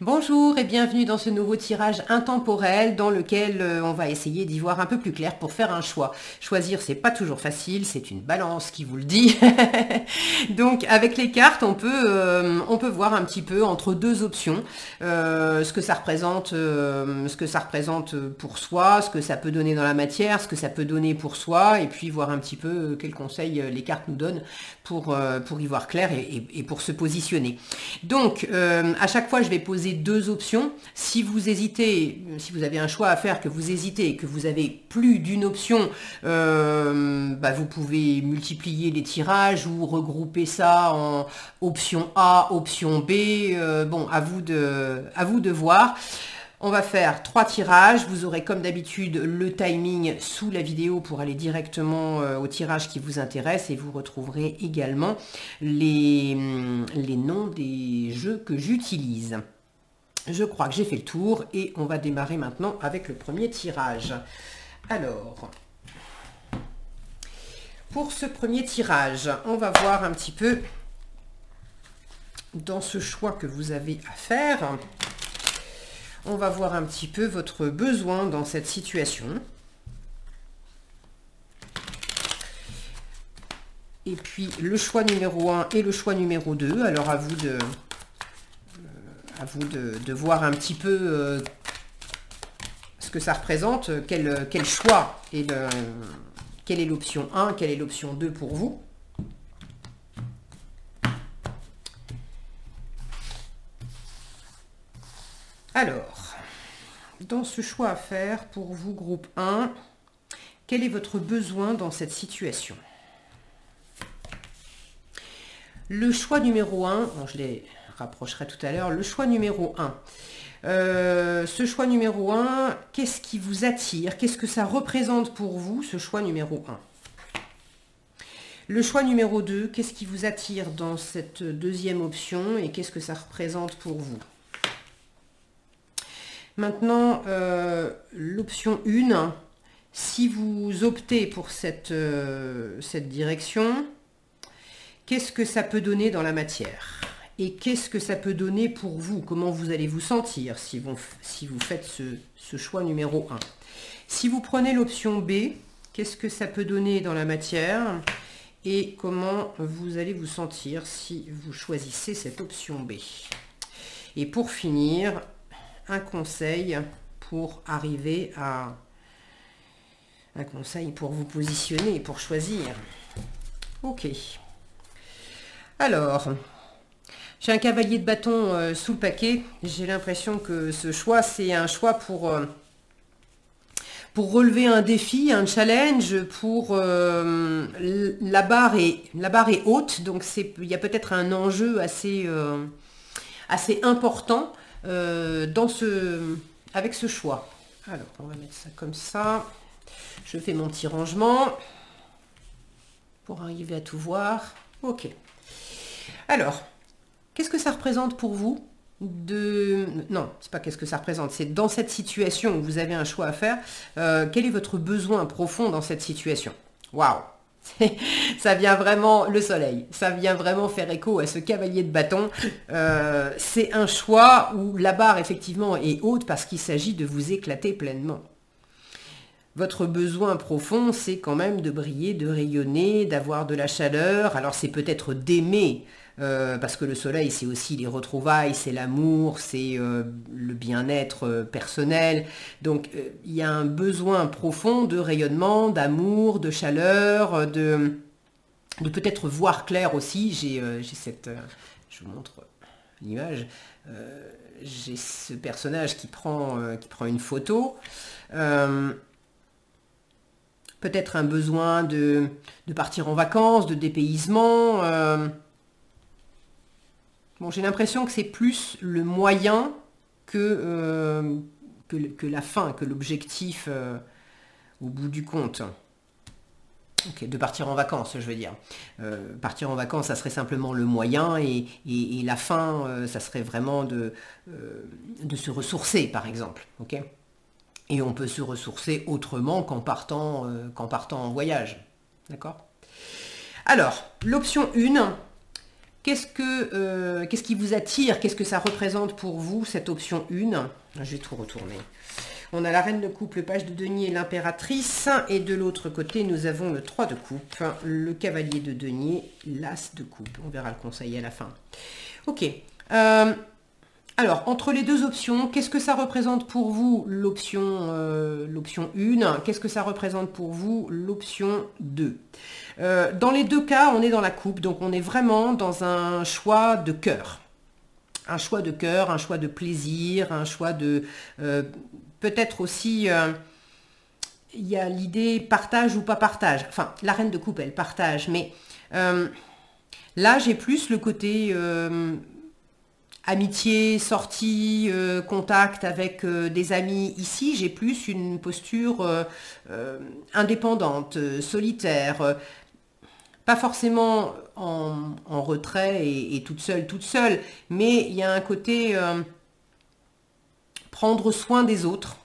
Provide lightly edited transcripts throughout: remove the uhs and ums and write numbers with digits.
Bonjour et bienvenue dans ce nouveau tirage intemporel dans lequel on va essayer d'y voir un peu plus clair pour faire un choix. Choisir, c'est pas toujours facile, c'est une balance qui vous le dit. Donc avec les cartes, on peut voir un petit peu entre deux options ce que ça représente pour soi, ce que ça peut donner dans la matière, ce que ça peut donner pour soi, et puis voir un petit peu quels conseils les cartes nous donnent pour y voir clair et pour se positionner. Donc à chaque fois je vais poser deux options. Si vous hésitez, si vous avez un choix à faire, que vous hésitez et que vous avez plus d'une option, vous pouvez multiplier les tirages ou regrouper ça en option A, option B. Bon, à vous de voir. On va faire 3 tirages. Vous aurez comme d'habitude le timing sous la vidéo pour aller directement au tirage qui vous intéresse, et vous retrouverez également les noms des jeux que j'utilise. Je crois que j'ai fait le tour et on va démarrer maintenant avec le premier tirage. Alors, pour ce premier tirage, on va voir un petit peu dans ce choix que vous avez à faire. On va voir un petit peu votre besoin dans cette situation. Et puis le choix numéro 1 et le choix numéro 2. Alors à vous de voir un petit peu ce que ça représente, quel choix, et quelle est l'option 1, quelle est l'option 2 pour vous. Alors, dans ce choix à faire, pour vous, groupe 1, quel est votre besoin dans cette situation? Le choix numéro 1, bon, je les rapprocherai tout à l'heure, le choix numéro 1. Ce choix numéro 1, qu'est-ce qui vous attire? Qu'est-ce que ça représente pour vous, ce choix numéro 1? Le choix numéro 2, qu'est-ce qui vous attire dans cette deuxième option et qu'est-ce que ça représente pour vous? Maintenant, l'option 1, si vous optez pour cette direction, qu'est-ce que ça peut donner dans la matière? Et qu'est-ce que ça peut donner pour vous? Comment vous allez vous sentir si vous faites ce choix numéro 1? Si vous prenez l'option B, qu'est-ce que ça peut donner dans la matière? Et comment vous allez vous sentir si vous choisissez cette option B? Et pour finir, un conseil pour arriver à... un conseil pour vous positionner et pour choisir. Ok. Alors, j'ai un cavalier de bâton sous le paquet. J'ai l'impression que ce choix, c'est un choix pour relever un défi, un challenge, pour la barre est haute, donc il y a peut-être un enjeu assez important avec ce choix. Alors, on va mettre ça comme ça. Je fais mon petit rangement pour arriver à tout voir. Ok. Alors, qu'est-ce que ça représente pour vous Non, c'est pas qu'est-ce que ça représente, c'est dans cette situation où vous avez un choix à faire, quel est votre besoin profond dans cette situation? Waouh! Ça vient vraiment, le soleil, ça vient vraiment faire écho à ce cavalier de bâton. C'est un choix où la barre effectivement est haute parce qu'il s'agit de vous éclater pleinement. Votre besoin profond, c'est quand même de briller, de rayonner, d'avoir de la chaleur. Alors c'est peut-être d'aimer, parce que le soleil, c'est aussi les retrouvailles, c'est l'amour, c'est le bien-être personnel. Donc il y a un besoin profond de rayonnement, d'amour, de chaleur, de peut-être voir clair aussi. J'ai cette... je vous montre l'image. J'ai ce personnage qui prend une photo. Peut-être un besoin de partir en vacances, de dépaysement. Bon, j'ai l'impression que c'est plus le moyen que la fin, que l'objectif au bout du compte. Ok, de partir en vacances, je veux dire. Partir en vacances, ça serait simplement le moyen, et la fin, ça serait vraiment de se ressourcer, par exemple. Ok ? Et on peut se ressourcer autrement qu'en partant en voyage. D'accord? Alors, l'option 1, qu'est-ce qui vous attire? Qu'est-ce que ça représente pour vous, cette option 1? Je vais tout retourner. On a la reine de coupe, le page de denier et l'impératrice. Et de l'autre côté, nous avons le 3 de coupe, le cavalier de denier, l'as de coupe. On verra le conseil à la fin. Ok. Alors, entre les deux options, qu'est-ce que ça représente pour vous l'option 1? Qu'est-ce que ça représente pour vous l'option 2? Dans les deux cas, on est dans la coupe, donc on est vraiment dans un choix de cœur. Un choix de cœur, un choix de plaisir, un choix de... peut-être aussi, il y a l'idée partage ou pas partage. Enfin, la reine de coupe, elle partage, mais là, j'ai plus le côté amitié, sortie, contact avec des amis. Ici, j'ai plus une posture indépendante, solitaire, pas forcément en retrait et toute seule, mais il y a un côté prendre soin des autres,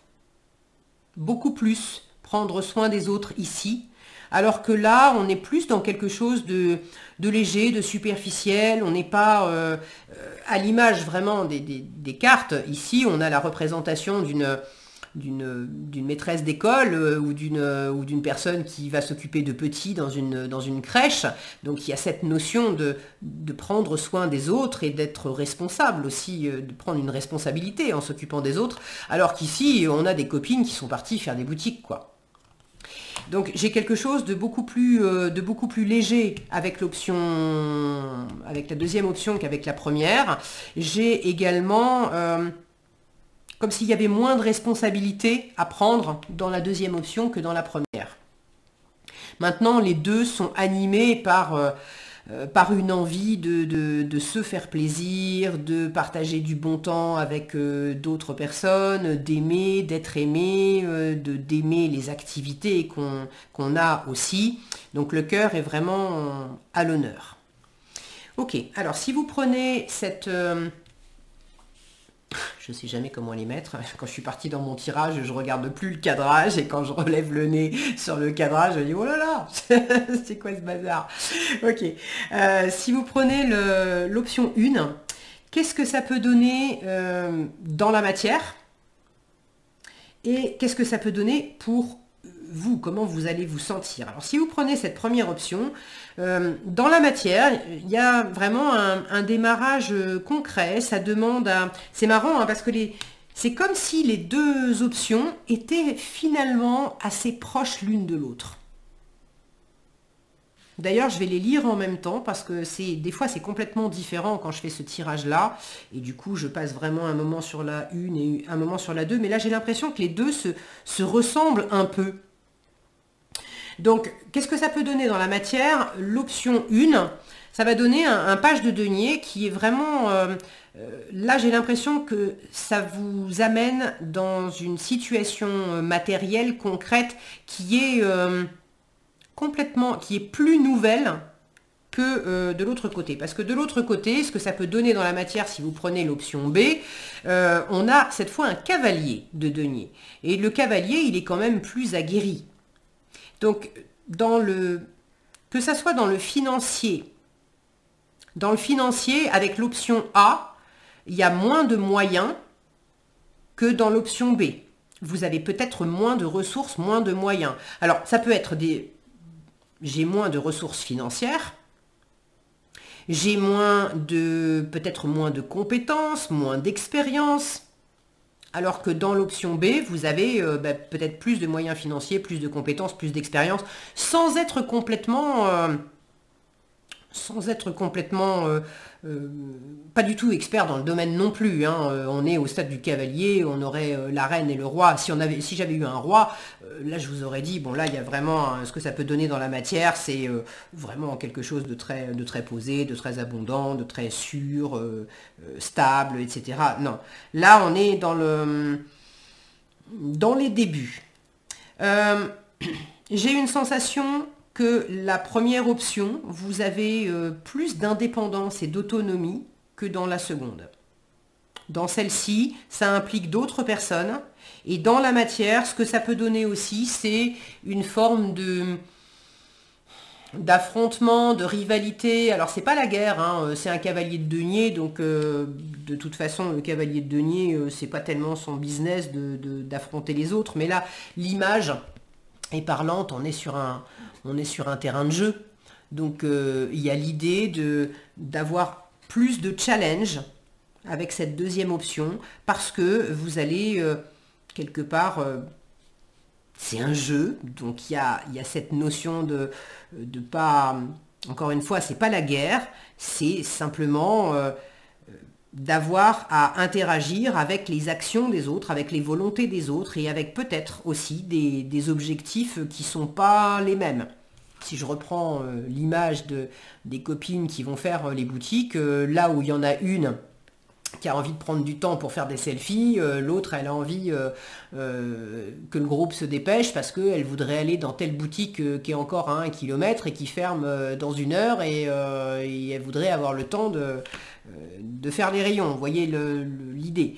beaucoup plus prendre soin des autres ici, alors que là, on est plus dans quelque chose de léger, de superficiel, on n'est pas à l'image vraiment des cartes. Ici, on a la représentation d'une maîtresse d'école ou d'une personne qui va s'occuper de petits dans une crèche. Donc il y a cette notion de prendre soin des autres et d'être responsable aussi, de prendre une responsabilité en s'occupant des autres, alors qu'ici on a des copines qui sont parties faire des boutiques, quoi. Donc j'ai quelque chose de beaucoup plus léger avec avec la deuxième option qu'avec la première. J'ai également comme s'il y avait moins de responsabilités à prendre dans la deuxième option que dans la première. Maintenant, les deux sont animés par une envie de se faire plaisir, de partager du bon temps avec d'autres personnes, d'aimer, d'être aimé, d'aimer les activités qu'on a aussi. Donc le cœur est vraiment à l'honneur. Ok, alors si vous prenez cette... je ne sais jamais comment les mettre. Quand je suis partie dans mon tirage, je ne regarde plus le cadrage. Et quand je relève le nez sur le cadrage, je me dis, oh là là, c'est quoi ce bazar? Ok. Si vous prenez l'option 1, qu'est-ce que ça peut donner dans la matière? Et qu'est-ce que ça peut donner pour vous? Comment vous allez vous sentir? Alors, si vous prenez cette première option, dans la matière, il y a vraiment un démarrage concret. Ça demande à... C'est marrant, hein, parce que c'est comme si les deux options étaient finalement assez proches l'une de l'autre. D'ailleurs, je vais les lire en même temps parce que des fois, c'est complètement différent quand je fais ce tirage-là. Et du coup, je passe vraiment un moment sur la 1 et un moment sur la 2. Mais là, j'ai l'impression que les deux se ressemblent un peu. Donc, qu'est-ce que ça peut donner dans la matière? L'option 1, ça va donner un page de denier qui est vraiment... là, j'ai l'impression que ça vous amène dans une situation matérielle, concrète, qui est qui est plus nouvelle que de l'autre côté. Parce que de l'autre côté, ce que ça peut donner dans la matière, si vous prenez l'option B, on a cette fois un cavalier de denier. Et le cavalier, il est quand même plus aguerri. Donc, que ça soit dans le financier, avec l'option A, il y a moins de moyens que dans l'option B. Vous avez peut-être moins de ressources, moins de moyens. Alors, ça peut être j'ai moins de ressources financières, j'ai peut-être moins de compétences, moins d'expérience. Alors que dans l'option B, vous avez peut-être plus de moyens financiers, plus de compétences, plus d'expérience, sans être complètement pas du tout expert dans le domaine non plus. Hein. On est au stade du cavalier, on aurait la reine et le roi. Si j'avais eu un roi, là je vous aurais dit, bon là il y a vraiment ce que ça peut donner dans la matière, c'est vraiment quelque chose de très posé, de très abondant, de très sûr, stable, etc. Non, là on est dans les débuts. J'ai une sensation que la première option, vous avez plus d'indépendance et d'autonomie que dans la seconde. Dans celle-ci, ça implique d'autres personnes. Et dans la matière, ce que ça peut donner aussi, c'est une forme d'affrontement, de rivalité. Alors c'est pas la guerre, hein, c'est un cavalier de denier, donc de toute façon le cavalier de denier, c'est pas tellement son business d'affronter les autres, mais là l'image est parlante, on est sur un terrain de jeu, donc il y a l'idée d'avoir plus de challenge avec cette deuxième option, parce que vous allez quelque part, c'est un jeu, donc il y a cette notion de pas, encore une fois, c'est pas la guerre, c'est simplement d'avoir à interagir avec les actions des autres, avec les volontés des autres et avec peut-être aussi des objectifs qui sont pas les mêmes. Si je reprends l'image des copines qui vont faire les boutiques, là où il y en a une qui a envie de prendre du temps pour faire des selfies, l'autre elle a envie que le groupe se dépêche parce qu'elle voudrait aller dans telle boutique qui est encore à 1 kilomètre et qui ferme dans 1 heure et elle voudrait avoir le temps de faire les rayons. Vous voyez l'idée.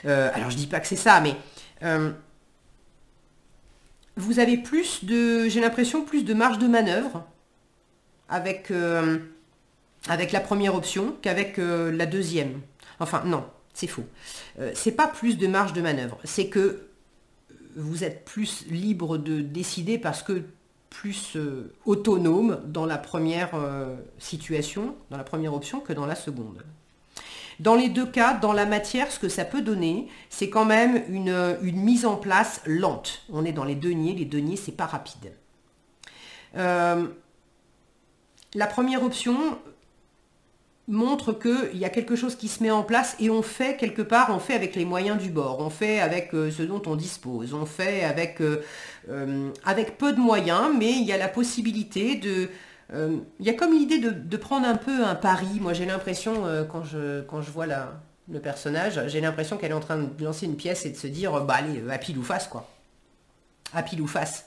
Alors je dis pas que c'est ça, mais vous avez j'ai l'impression, plus de marge de manœuvre avec la première option qu'avec la deuxième. Enfin, non, c'est faux. C'est pas plus de marge de manœuvre, c'est que vous êtes plus libre de décider parce que plus autonome dans la première situation, dans la première option que dans la seconde. Dans les deux cas, dans la matière, ce que ça peut donner, c'est quand même une mise en place lente. On est dans les deniers, c'est pas rapide. La première option montre qu'il y a quelque chose qui se met en place et on fait quelque part, on fait avec les moyens du bord, on fait avec ce dont on dispose, on fait avec peu de moyens, mais il y a la possibilité il y a comme l'idée de prendre un peu un pari. Moi j'ai l'impression, quand je vois le personnage, j'ai l'impression qu'elle est en train de lancer une pièce et de se dire, bah allez, à pile ou face quoi. À pile ou face.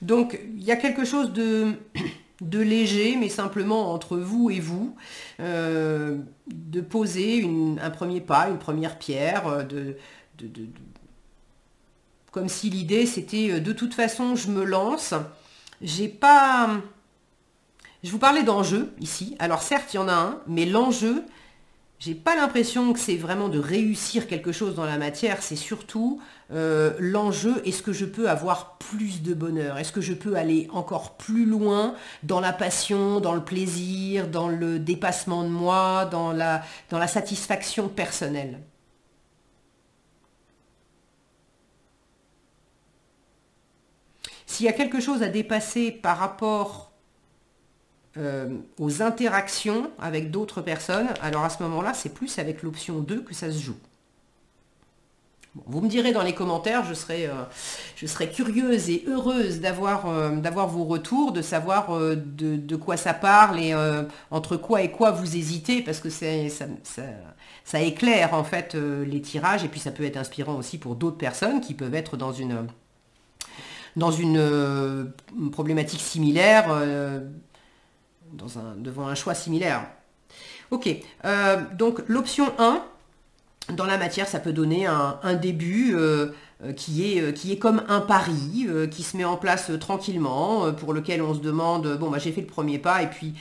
Donc il y a quelque chose de léger, mais simplement entre vous et vous, de poser un premier pas, une première pierre, comme si l'idée c'était de toute façon je me lance, j'ai pas... Je vous parlais d'enjeu ici, alors certes il y en a un, mais l'enjeu, j'ai pas l'impression que c'est vraiment de réussir quelque chose dans la matière, c'est surtout l'enjeu, est-ce que je peux avoir plus de bonheur? Est-ce que je peux aller encore plus loin dans la passion, dans le plaisir, dans le dépassement de moi, dans la satisfaction personnelle? S'il y a quelque chose à dépasser par rapport aux interactions avec d'autres personnes, alors à ce moment-là, c'est plus avec l'option 2 que ça se joue. Bon, vous me direz dans les commentaires, je serai curieuse et heureuse d'avoir vos retours, de savoir de quoi ça parle et entre quoi et quoi vous hésitez, parce que ça éclaire en fait les tirages, et puis ça peut être inspirant aussi pour d'autres personnes qui peuvent être dans une problématique similaire, devant un choix similaire. Ok, donc l'option 1, dans la matière, ça peut donner un début qui est comme un pari, qui se met en place tranquillement, pour lequel on se demande, bon, bah, j'ai fait le premier pas, et puis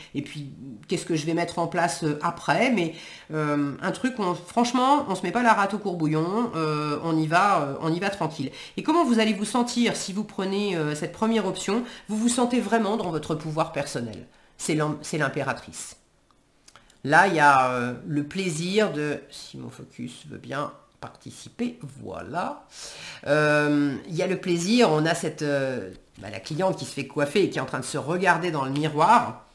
qu'est-ce que je vais mettre en place après, mais un truc, franchement, on ne se met pas la rate au courbouillon, on y va tranquille. Et comment vous allez vous sentir si vous prenez cette première option? Vous vous sentez vraiment dans votre pouvoir personnel. C'est l'impératrice. Là, il y a le plaisir si mon focus veut bien participer, voilà. Il y a le plaisir, on a la cliente qui se fait coiffer et qui est en train de se regarder dans le miroir,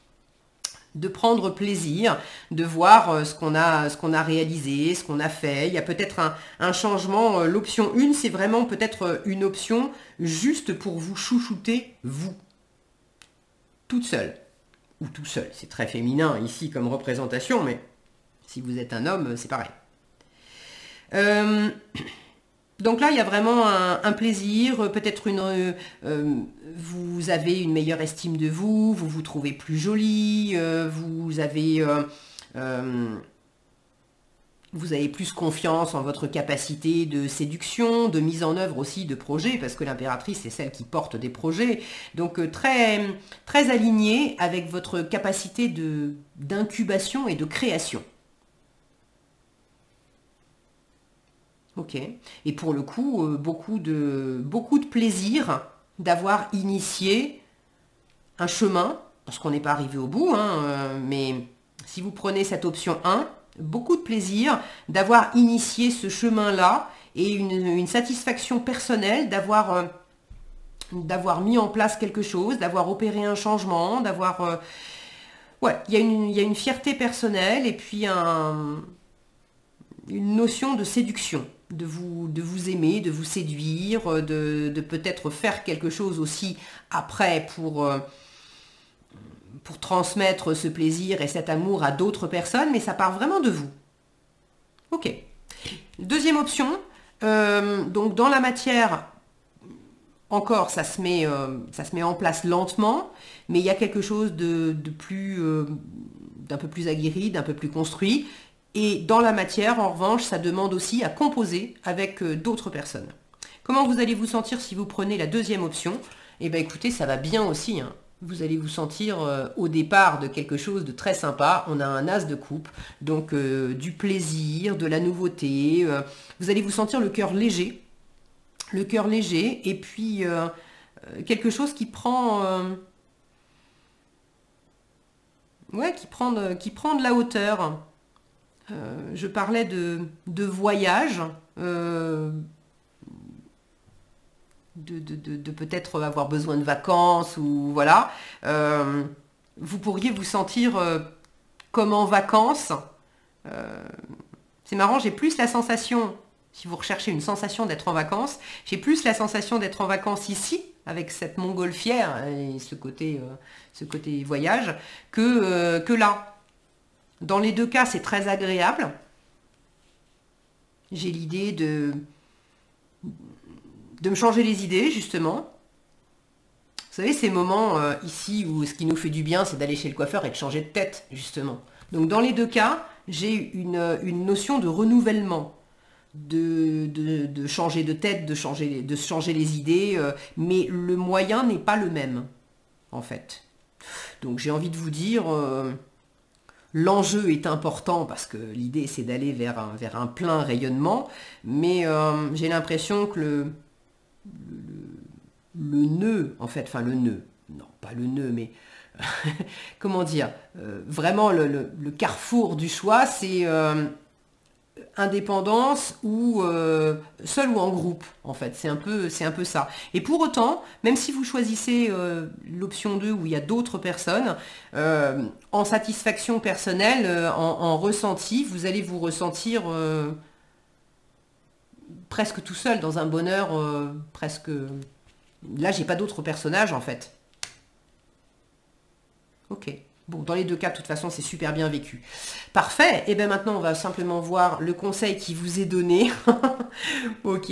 de prendre plaisir, de voir ce qu'on a réalisé, ce qu'on a fait. Il y a peut-être un changement. L'option 1, c'est vraiment peut-être une option juste pour vous chouchouter, vous, toute seule. Ou tout seul, c'est très féminin ici comme représentation, mais si vous êtes un homme, c'est pareil. Donc là, il y a vraiment un plaisir, peut-être vous avez une meilleure estime de vous, vous vous trouvez plus jolie, vous avez Vous avez plus confiance en votre capacité de séduction, de mise en œuvre aussi de projets, parce que l'impératrice, c'est celle qui porte des projets. Donc très, très aligné avec votre capacité d'incubation et de création. Ok. Et pour le coup, beaucoup de plaisir d'avoir initié un chemin, parce qu'on n'est pas arrivé au bout, hein, mais si vous prenez cette option 1, beaucoup de plaisir d'avoir initié ce chemin-là et une satisfaction personnelle d'avoir mis en place quelque chose, d'avoir opéré un changement, d'avoir... ouais, il y a une fierté personnelle et puis une notion de séduction, de vous aimer, de vous séduire, de peut-être faire quelque chose aussi après pour transmettre ce plaisir et cet amour à d'autres personnes, mais ça part vraiment de vous. Ok. Deuxième option, donc dans la matière, encore ça se met en place lentement, mais il y a quelque chose d'un peu plus aguerri, d'un peu plus construit. Et dans la matière, en revanche, ça demande aussi à composer avec d'autres personnes. Comment vous allez vous sentir si vous prenez la deuxième option? Eh bien écoutez, ça va bien aussi, hein. Vous allez vous sentir au départ de quelque chose de très sympa. On a un as de coupe, donc du plaisir, de la nouveauté. Vous allez vous sentir le cœur léger, et puis quelque chose qui prend... qui prend de la hauteur. Je parlais de voyage, de peut-être avoir besoin de vacances ou voilà. Vous pourriez vous sentir comme en vacances. C'est marrant, j'ai plus la sensation, si vous recherchez une sensation d'être en vacances, j'ai plus la sensation d'être en vacances ici, avec cette montgolfière et ce côté voyage, que là. Dans les deux cas, c'est très agréable. J'ai l'idée de me changer les idées, justement. Vous savez, ces moments ici où ce qui nous fait du bien, c'est d'aller chez le coiffeur et de changer de tête, justement. Donc dans les deux cas, j'ai une notion de renouvellement, de changer de tête, de changer les idées, mais le moyen n'est pas le même, en fait. Donc j'ai envie de vous dire... l'enjeu est important parce que l'idée c'est d'aller vers un plein rayonnement, mais j'ai l'impression que le nœud, en fait, enfin le nœud, non pas le nœud, mais comment dire, vraiment le carrefour du choix, c'est indépendance ou seul ou en groupe, en fait, c'est un peu ça. Et pour autant, même si vous choisissez l'option 2 où il y a d'autres personnes, en satisfaction personnelle, en ressenti, vous allez vous ressentir presque tout seul dans un bonheur presque... Là, j'ai pas d'autres personnages, en fait. Ok. Bon, dans les deux cas, de toute façon, c'est super bien vécu. Parfait. Et bien maintenant, on va simplement voir le conseil qui vous est donné. Ok.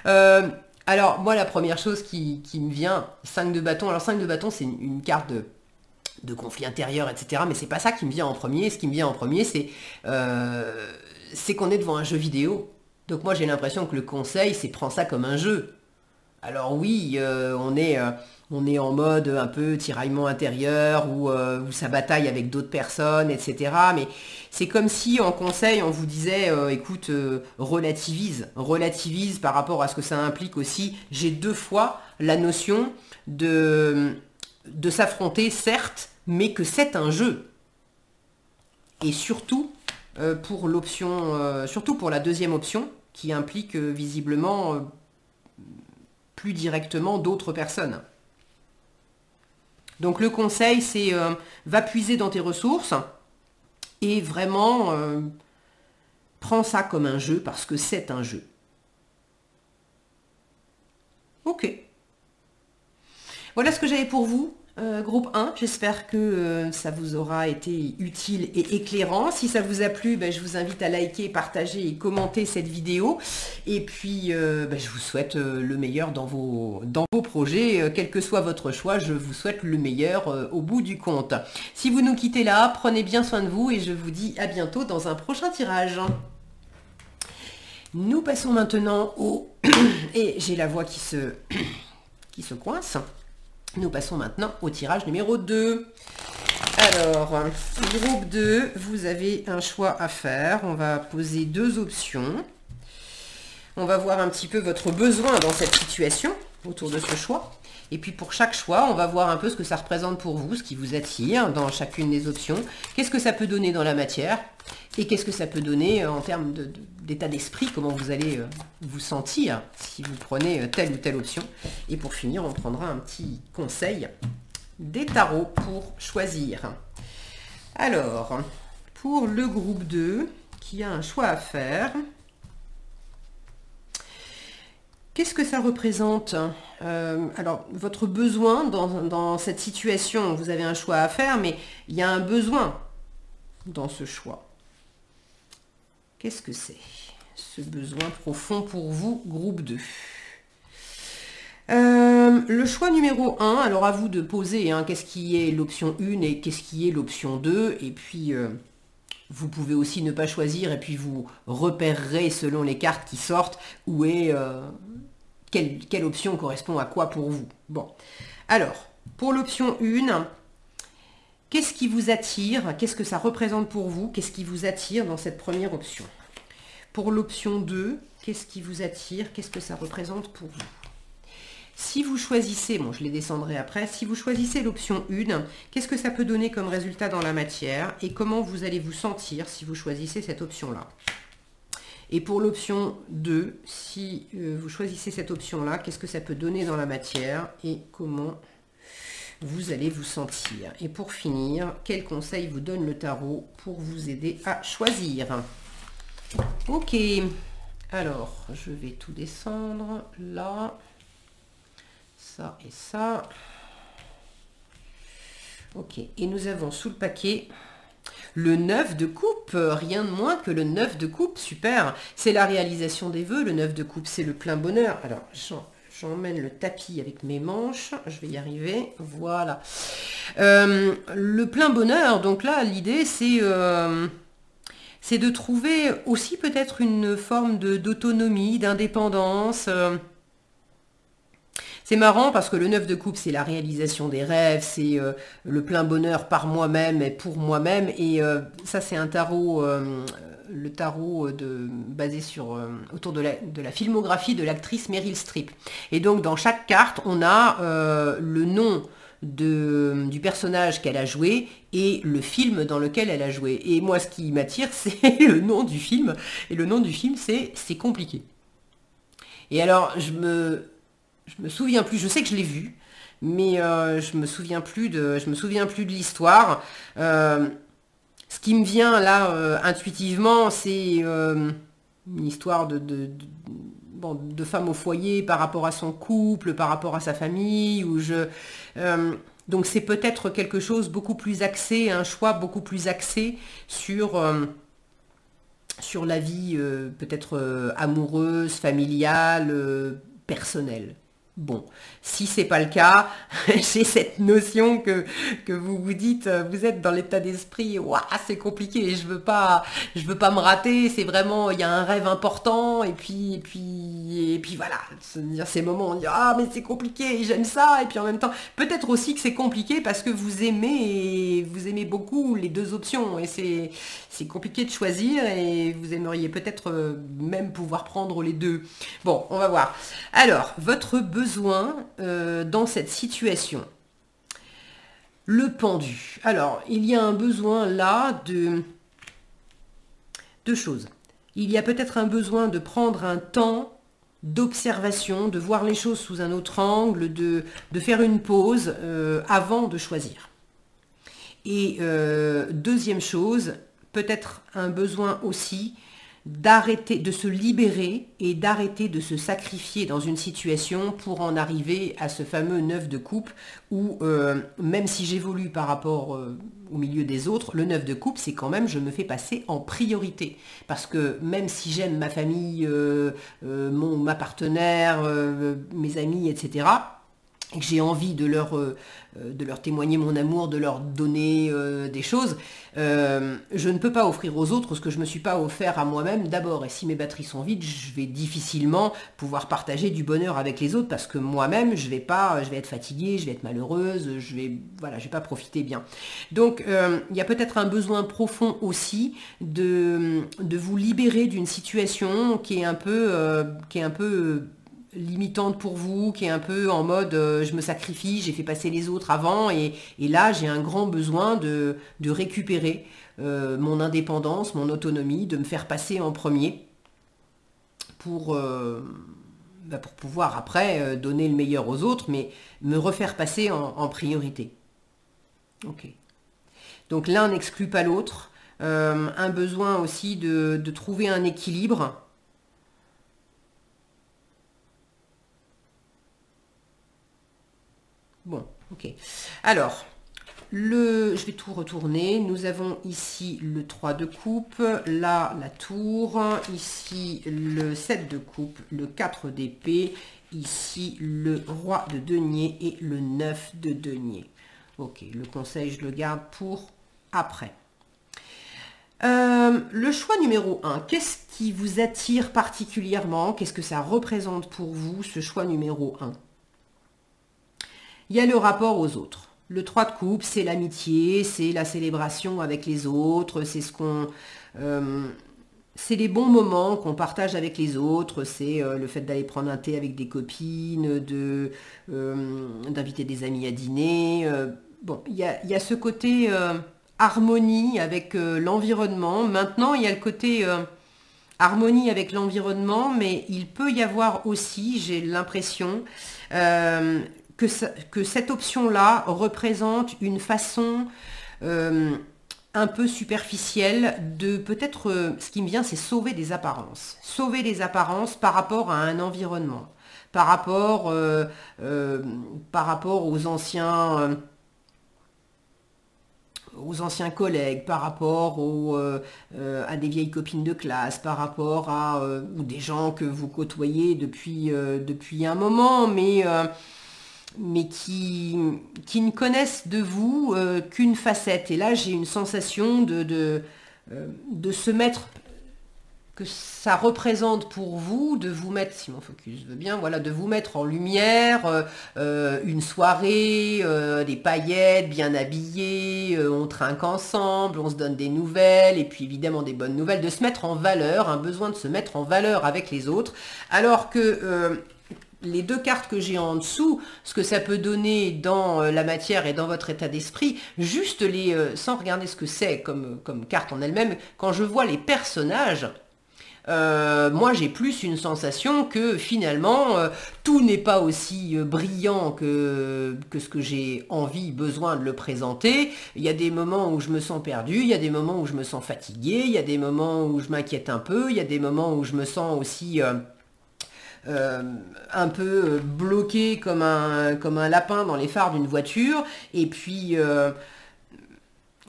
Alors, moi, la première chose qui me vient, 5 de bâton. Alors, 5 de bâton, c'est une carte de conflit intérieur, etc. Mais c'est pas ça qui me vient en premier. Ce qui me vient en premier, c'est qu'on est devant un jeu vidéo. Donc moi, j'ai l'impression que le conseil, c'est prends ça comme un jeu. Alors oui, on est en mode un peu tiraillement intérieur où ça bataille avec d'autres personnes, etc. Mais c'est comme si en conseil, on vous disait, écoute, relativise par rapport à ce que ça implique aussi. J'ai deux fois la notion de s'affronter, certes, mais que c'est un jeu. Et surtout, surtout pour la deuxième option, qui implique visiblement plus directement d'autres personnes. Donc le conseil, c'est va puiser dans tes ressources et vraiment prends ça comme un jeu parce que c'est un jeu. Ok. Voilà ce que j'avais pour vous. Groupe 1, j'espère que ça vous aura été utile et éclairant. Si ça vous a plu, je vous invite à liker, partager et commenter cette vidéo. Et puis, je vous souhaite le meilleur dans vos projets. Quel que soit votre choix, je vous souhaite le meilleur au bout du compte. Si vous nous quittez là, prenez bien soin de vous et je vous dis à bientôt dans un prochain tirage. Nous passons maintenant au... Et j'ai la voix qui se coince. Nous passons maintenant au tirage numéro 2. Alors, groupe 2, vous avez un choix à faire. On va poser 2 options. On va voir un petit peu votre besoin dans cette situation, autour de ce choix. Et puis pour chaque choix, on va voir un peu ce que ça représente pour vous, ce qui vous attire dans chacune des options. Qu'est-ce que ça peut donner dans la matière? Et qu'est-ce que ça peut donner en termes d'état d'esprit? Comment vous allez vous sentir si vous prenez telle ou telle option? Et pour finir, on prendra un petit conseil des tarots pour choisir. Alors, pour le groupe 2, qui a un choix à faire... Qu'est-ce que ça représente? Alors, votre besoin dans cette situation, vous avez un choix à faire, mais il y a un besoin dans ce choix. Qu'est-ce que c'est, ce besoin profond pour vous, groupe 2? Le choix numéro 1, alors à vous de poser qu'est-ce qui est l'option 1 et qu'est-ce qui est l'option 2, et puis... vous pouvez aussi ne pas choisir et puis vous repérerez selon les cartes qui sortent où est quelle option correspond à quoi pour vous. Bon, alors, pour l'option 1, qu'est-ce qui vous attire? Qu'est-ce que ça représente pour vous? Qu'est-ce qui vous attire dans cette première option? Pour l'option 2, qu'est-ce qui vous attire? Qu'est-ce que ça représente pour vous? Si vous choisissez, bon je les descendrai après, si vous choisissez l'option 1, qu'est-ce que ça peut donner comme résultat dans la matière et comment vous allez vous sentir si vous choisissez cette option-là? Et pour l'option 2, si vous choisissez cette option-là, qu'est-ce que ça peut donner dans la matière et comment vous allez vous sentir? Et pour finir, quel conseil vous donne le tarot pour vous aider à choisir? Ok, alors je vais tout descendre là. Ça et ça. Ok, et nous avons sous le paquet le 9 de coupe, rien de moins que le 9 de coupe, super. C'est la réalisation des vœux, le 9 de coupe, c'est le plein bonheur. Alors, j'emmène le tapis avec mes manches, je vais y arriver, voilà. Le plein bonheur, donc là, l'idée, c'est de trouver aussi peut-être une forme d'autonomie, d'indépendance. C'est marrant parce que le 9 de coupe, c'est la réalisation des rêves, c'est le plein bonheur par moi-même et pour moi-même. Et ça, c'est un tarot, le tarot basé autour de la filmographie de l'actrice Meryl Streep. Et donc, dans chaque carte, on a le nom du personnage qu'elle a joué et le film dans lequel elle a joué. Et moi, ce qui m'attire, c'est le nom du film. Et le nom du film, c'est compliqué. Et alors, je me souviens plus, je sais que je l'ai vu, mais je me souviens plus de l'histoire. Ce qui me vient là intuitivement, c'est une histoire de femme au foyer par rapport à son couple, par rapport à sa famille, donc c'est peut-être quelque chose beaucoup plus axé, un choix beaucoup plus axé sur la vie peut-être amoureuse, familiale, personnelle. Bon, si c'est pas le cas, j'ai cette notion que vous vous dites, vous êtes dans l'état d'esprit, waouh, c'est compliqué, je veux pas me rater, c'est vraiment, il y a un rêve important, et puis voilà, se dire ces moments, on dit, ah, mais c'est compliqué, j'aime ça, et puis en même temps, peut-être aussi que c'est compliqué parce que vous aimez beaucoup les deux options, et c'est compliqué de choisir, et vous aimeriez peut-être même pouvoir prendre les deux. Bon, on va voir. Alors, votre besoin dans cette situation. Le pendu. Alors, il y a un besoin là de deux choses. Il y a peut-être un besoin de prendre un temps d'observation, de voir les choses sous un autre angle, de faire une pause avant de choisir. Et deuxième chose, peut-être un besoin aussi d'arrêter, de se libérer et d'arrêter de se sacrifier dans une situation pour en arriver à ce fameux 9 de coupe où même si j'évolue par rapport au milieu des autres, le 9 de coupe, c'est quand même je me fais passer en priorité. Parce que même si j'aime ma famille, ma partenaire, mes amis, etc., et que j'ai envie de leur témoigner mon amour, de leur donner des choses, je ne peux pas offrir aux autres ce que je ne me suis pas offert à moi-même d'abord. Et si mes batteries sont vides, je vais difficilement pouvoir partager du bonheur avec les autres parce que moi-même, je vais être fatiguée, je vais être malheureuse, voilà, je vais pas profiter bien. Donc, il y a peut-être un besoin profond aussi de vous libérer d'une situation qui est un peu limitante pour vous, qui est un peu en mode je me sacrifie, j'ai fait passer les autres avant et là j'ai un grand besoin de récupérer mon indépendance, mon autonomie, de me faire passer en premier pour pouvoir après donner le meilleur aux autres, mais me refaire passer en priorité. Ok. Donc l'un n'exclut pas l'autre. Un besoin aussi de trouver un équilibre. Bon, ok. Alors, je vais tout retourner. Nous avons ici le 3 de coupe, là la tour, ici le 7 de coupe, le 4 d'épée, ici le roi de denier et le 9 de denier. Ok, le conseil, je le garde pour après. Le choix numéro 1, qu'est-ce qui vous attire particulièrement? Qu'est-ce que ça représente pour vous, ce choix numéro 1? Il y a le rapport aux autres. Le 3 de coupe, c'est l'amitié, c'est la célébration avec les autres, c'est c'est les bons moments qu'on partage avec les autres, c'est le fait d'aller prendre un thé avec des copines, d'inviter des amis à dîner. Bon, il y a ce côté harmonie avec l'environnement. Maintenant, il y a le côté harmonie avec l'environnement, mais il peut y avoir aussi, j'ai l'impression, que cette option-là représente une façon un peu superficielle de peut-être, ce qui me vient, c'est sauver des apparences. Sauver des apparences par rapport à un environnement, par rapport aux anciens collègues, par rapport à des vieilles copines de classe, par rapport ou des gens que vous côtoyez depuis un moment, mais qui ne connaissent de vous qu'une facette. Et là, j'ai une sensation de se mettre, que ça représente pour vous, de vous mettre, si mon focus veut bien, voilà, de vous mettre en lumière, une soirée, des paillettes, bien habillées, on trinque ensemble, on se donne des nouvelles, et puis évidemment des bonnes nouvelles, de se mettre en valeur, un besoin de se mettre en valeur avec les autres, alors que les deux cartes que j'ai en dessous, ce que ça peut donner dans la matière et dans votre état d'esprit, juste sans regarder ce que c'est comme carte en elle-même, quand je vois les personnages, moi j'ai plus une sensation que finalement tout n'est pas aussi brillant que ce que j'ai envie, besoin de le présenter. Il y a des moments où je me sens perdue, il y a des moments où je me sens fatiguée, il y a des moments où je m'inquiète un peu, il y a des moments où je me sens aussi un peu bloqué comme un lapin dans les phares d'une voiture. Et puis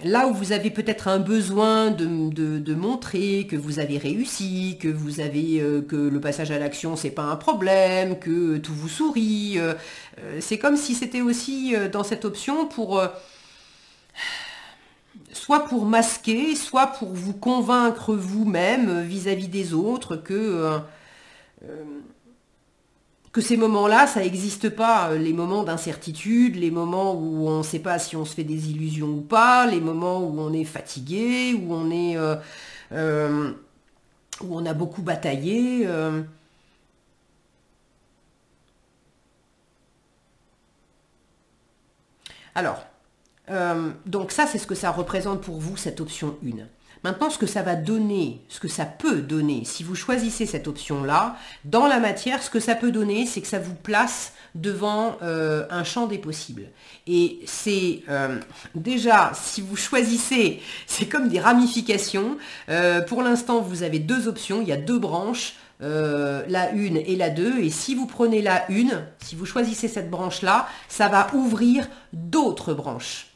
là où vous avez peut-être un besoin de montrer que vous avez réussi, que que le passage à l'action c'est pas un problème, que tout vous sourit, c'est comme si c'était aussi dans cette option pour soit pour masquer, soit pour vous convaincre vous-même vis-à-vis des autres que ces moments-là, ça n'existe pas, les moments d'incertitude, les moments où on ne sait pas si on se fait des illusions ou pas, les moments où on est fatigué, où on a beaucoup bataillé. Alors, donc ça, c'est ce que ça représente pour vous, cette option 1. Maintenant, ce que ça va donner, ce que ça peut donner, si vous choisissez cette option-là, dans la matière, ce que ça peut donner, c'est que ça vous place devant un champ des possibles. Et c'est déjà, si vous choisissez, c'est comme des ramifications. Pour l'instant, vous avez deux options, il y a deux branches, la 1 et la 2. Et si vous prenez la 1, si vous choisissez cette branche-là, ça va ouvrir d'autres branches.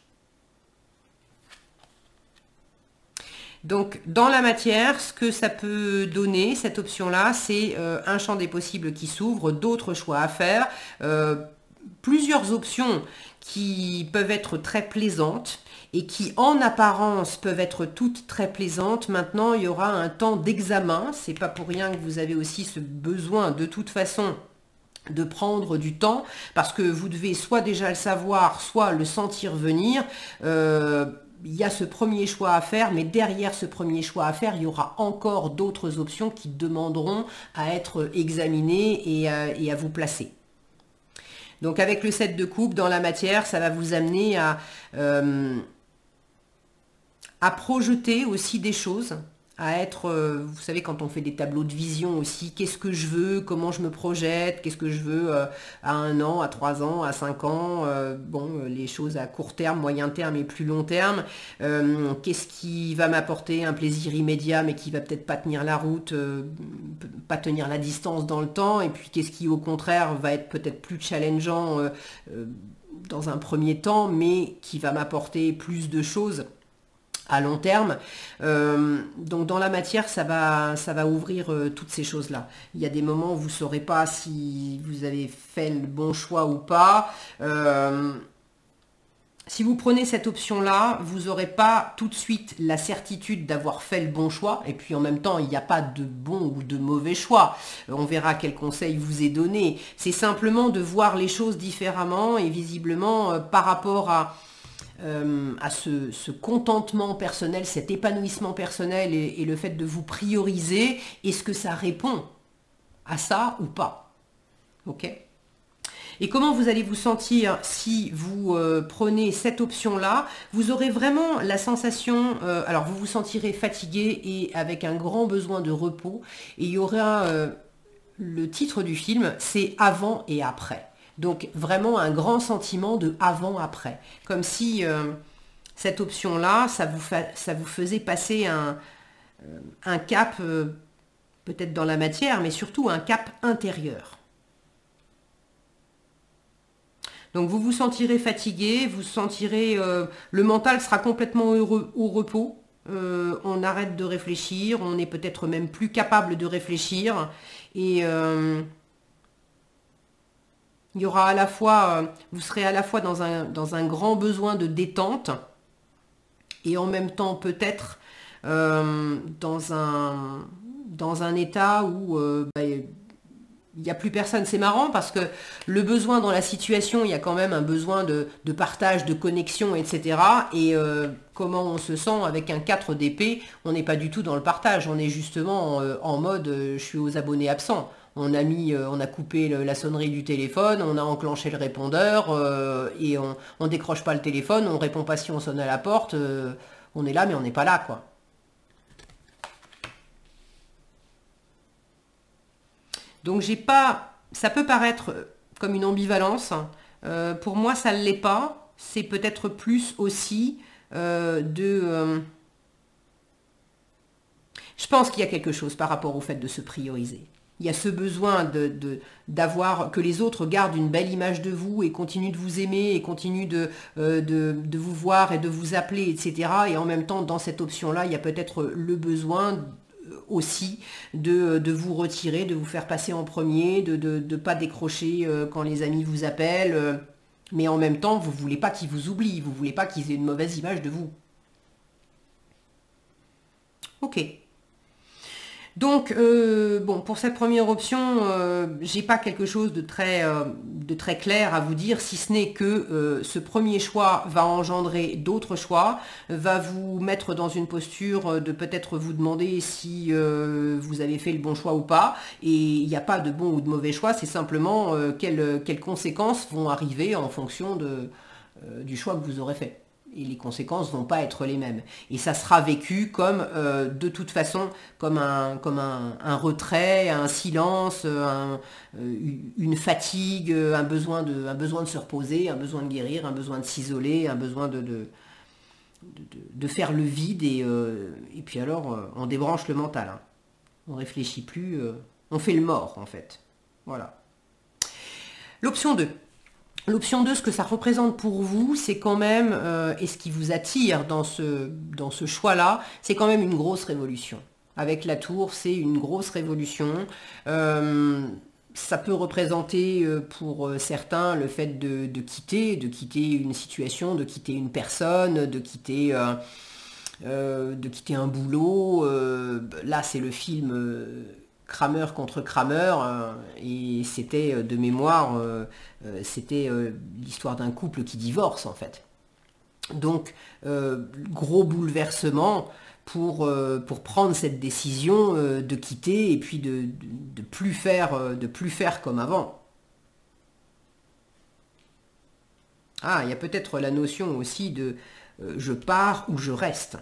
Donc, dans la matière, ce que ça peut donner, cette option-là, c'est un champ des possibles qui s'ouvre, d'autres choix à faire. plusieurs options qui peuvent être très plaisantes et qui en apparence peuvent être toutes très plaisantes. Maintenant, il y aura un temps d'examen. C'est pas pour rien que vous avez aussi ce besoin de toute façon de prendre du temps, parce que vous devez soit déjà le savoir, soit le sentir venir. Il y a ce premier choix à faire, mais derrière ce premier choix à faire, il y aura encore d'autres options qui demanderont à être examinées et à vous placer. Donc avec le 7 de coupe dans la matière, ça va vous amener à projeter aussi des choses, à être, vous savez, quand on fait des tableaux de vision aussi, qu'est-ce que je veux, comment je me projette, qu'est-ce que je veux à 1 an, à 3 ans, à 5 ans, les choses à court terme, moyen terme et plus long terme, qu'est-ce qui va m'apporter un plaisir immédiat mais qui va peut-être pas tenir la route, pas tenir la distance dans le temps, et puis qu'est-ce qui au contraire va être peut-être plus challengeant dans un premier temps, mais qui va m'apporter plus de choses à long terme. Donc dans la matière, ça va ouvrir toutes ces choses-là. Il y a des moments où vous ne saurez pas si vous avez fait le bon choix ou pas. Si vous prenez cette option-là, vous n'aurez pas tout de suite la certitude d'avoir fait le bon choix. Et puis en même temps, il n'y a pas de bon ou de mauvais choix. On verra quel conseil vous est donné. C'est simplement de voir les choses différemment et visiblement par rapport à ce contentement personnel, cet épanouissement personnel et le fait de vous prioriser, est-ce que ça répond à ça ou pas? Ok? Et comment vous allez vous sentir si vous prenez cette option-là? Vous aurez vraiment la sensation, alors vous vous sentirez fatigué et avec un grand besoin de repos, et il y aura le titre du film, c'est Avant et Après. Donc vraiment un grand sentiment de avant-après. Comme si cette option-là, ça vous faisait passer un cap, peut-être dans la matière, mais surtout un cap intérieur. Donc vous vous sentirez fatigué, vous sentirez, le mental sera complètement au repos. On arrête de réfléchir, on est peut-être même plus capable de réfléchir. Et il y aura à la fois, vous serez à la fois dans un grand besoin de détente et en même temps peut-être dans un état où il n'y a plus personne. C'est marrant parce que le besoin dans la situation, il y a quand même un besoin de partage, de connexion, etc. Et comment on se sent avec un 4 d'épée, on n'est pas du tout dans le partage, on est justement en mode je suis aux abonnés absents. On a coupé la sonnerie du téléphone, on a enclenché le répondeur et on décroche pas le téléphone, on répond pas si on sonne à la porte, on est là mais on n'est pas là, quoi. Donc ça peut paraître comme une ambivalence. Pour moi, ça ne l'est pas. C'est peut-être plus aussi je pense qu'il y a quelque chose par rapport au fait de se prioriser. Il y a ce besoin d'avoir que les autres gardent une belle image de vous et continuent de vous aimer et continuent de vous voir et de vous appeler, etc. Et en même temps, dans cette option-là, il y a peut-être le besoin aussi de vous retirer, de vous faire passer en premier, de ne pas décrocher quand les amis vous appellent. Mais en même temps, vous ne voulez pas qu'ils vous oublient, vous ne voulez pas qu'ils aient une mauvaise image de vous. Ok. Donc, pour cette première option, j'ai pas quelque chose de très clair à vous dire, si ce n'est que ce premier choix va engendrer d'autres choix, va vous mettre dans une posture de peut-être vous demander si vous avez fait le bon choix ou pas, et il n'y a pas de bon ou de mauvais choix, c'est simplement quelles conséquences vont arriver en fonction du choix que vous aurez fait. Et les conséquences vont pas être les mêmes. Et ça sera vécu comme, de toute façon, comme un retrait, un silence, une fatigue, un besoin de se reposer, un besoin de guérir, un besoin de s'isoler, un besoin de faire le vide. Et puis alors, on débranche le mental. Hein. On réfléchit plus, on fait le mort, en fait. Voilà. L'option 2. L'option 2, ce que ça représente pour vous, c'est quand même, et ce qui vous attire dans ce choix-là, c'est quand même une grosse révolution. Avec la tour, c'est une grosse révolution. ça peut représenter pour certains le fait de quitter une situation, de quitter une personne, de quitter un boulot. Là, c'est le film Kramer contre Kramer, et c'était de mémoire, c'était l'histoire d'un couple qui divorce en fait. Donc, gros bouleversement pour prendre cette décision de quitter et puis de plus faire comme avant. Ah, il y a peut-être la notion aussi de je pars ou je reste.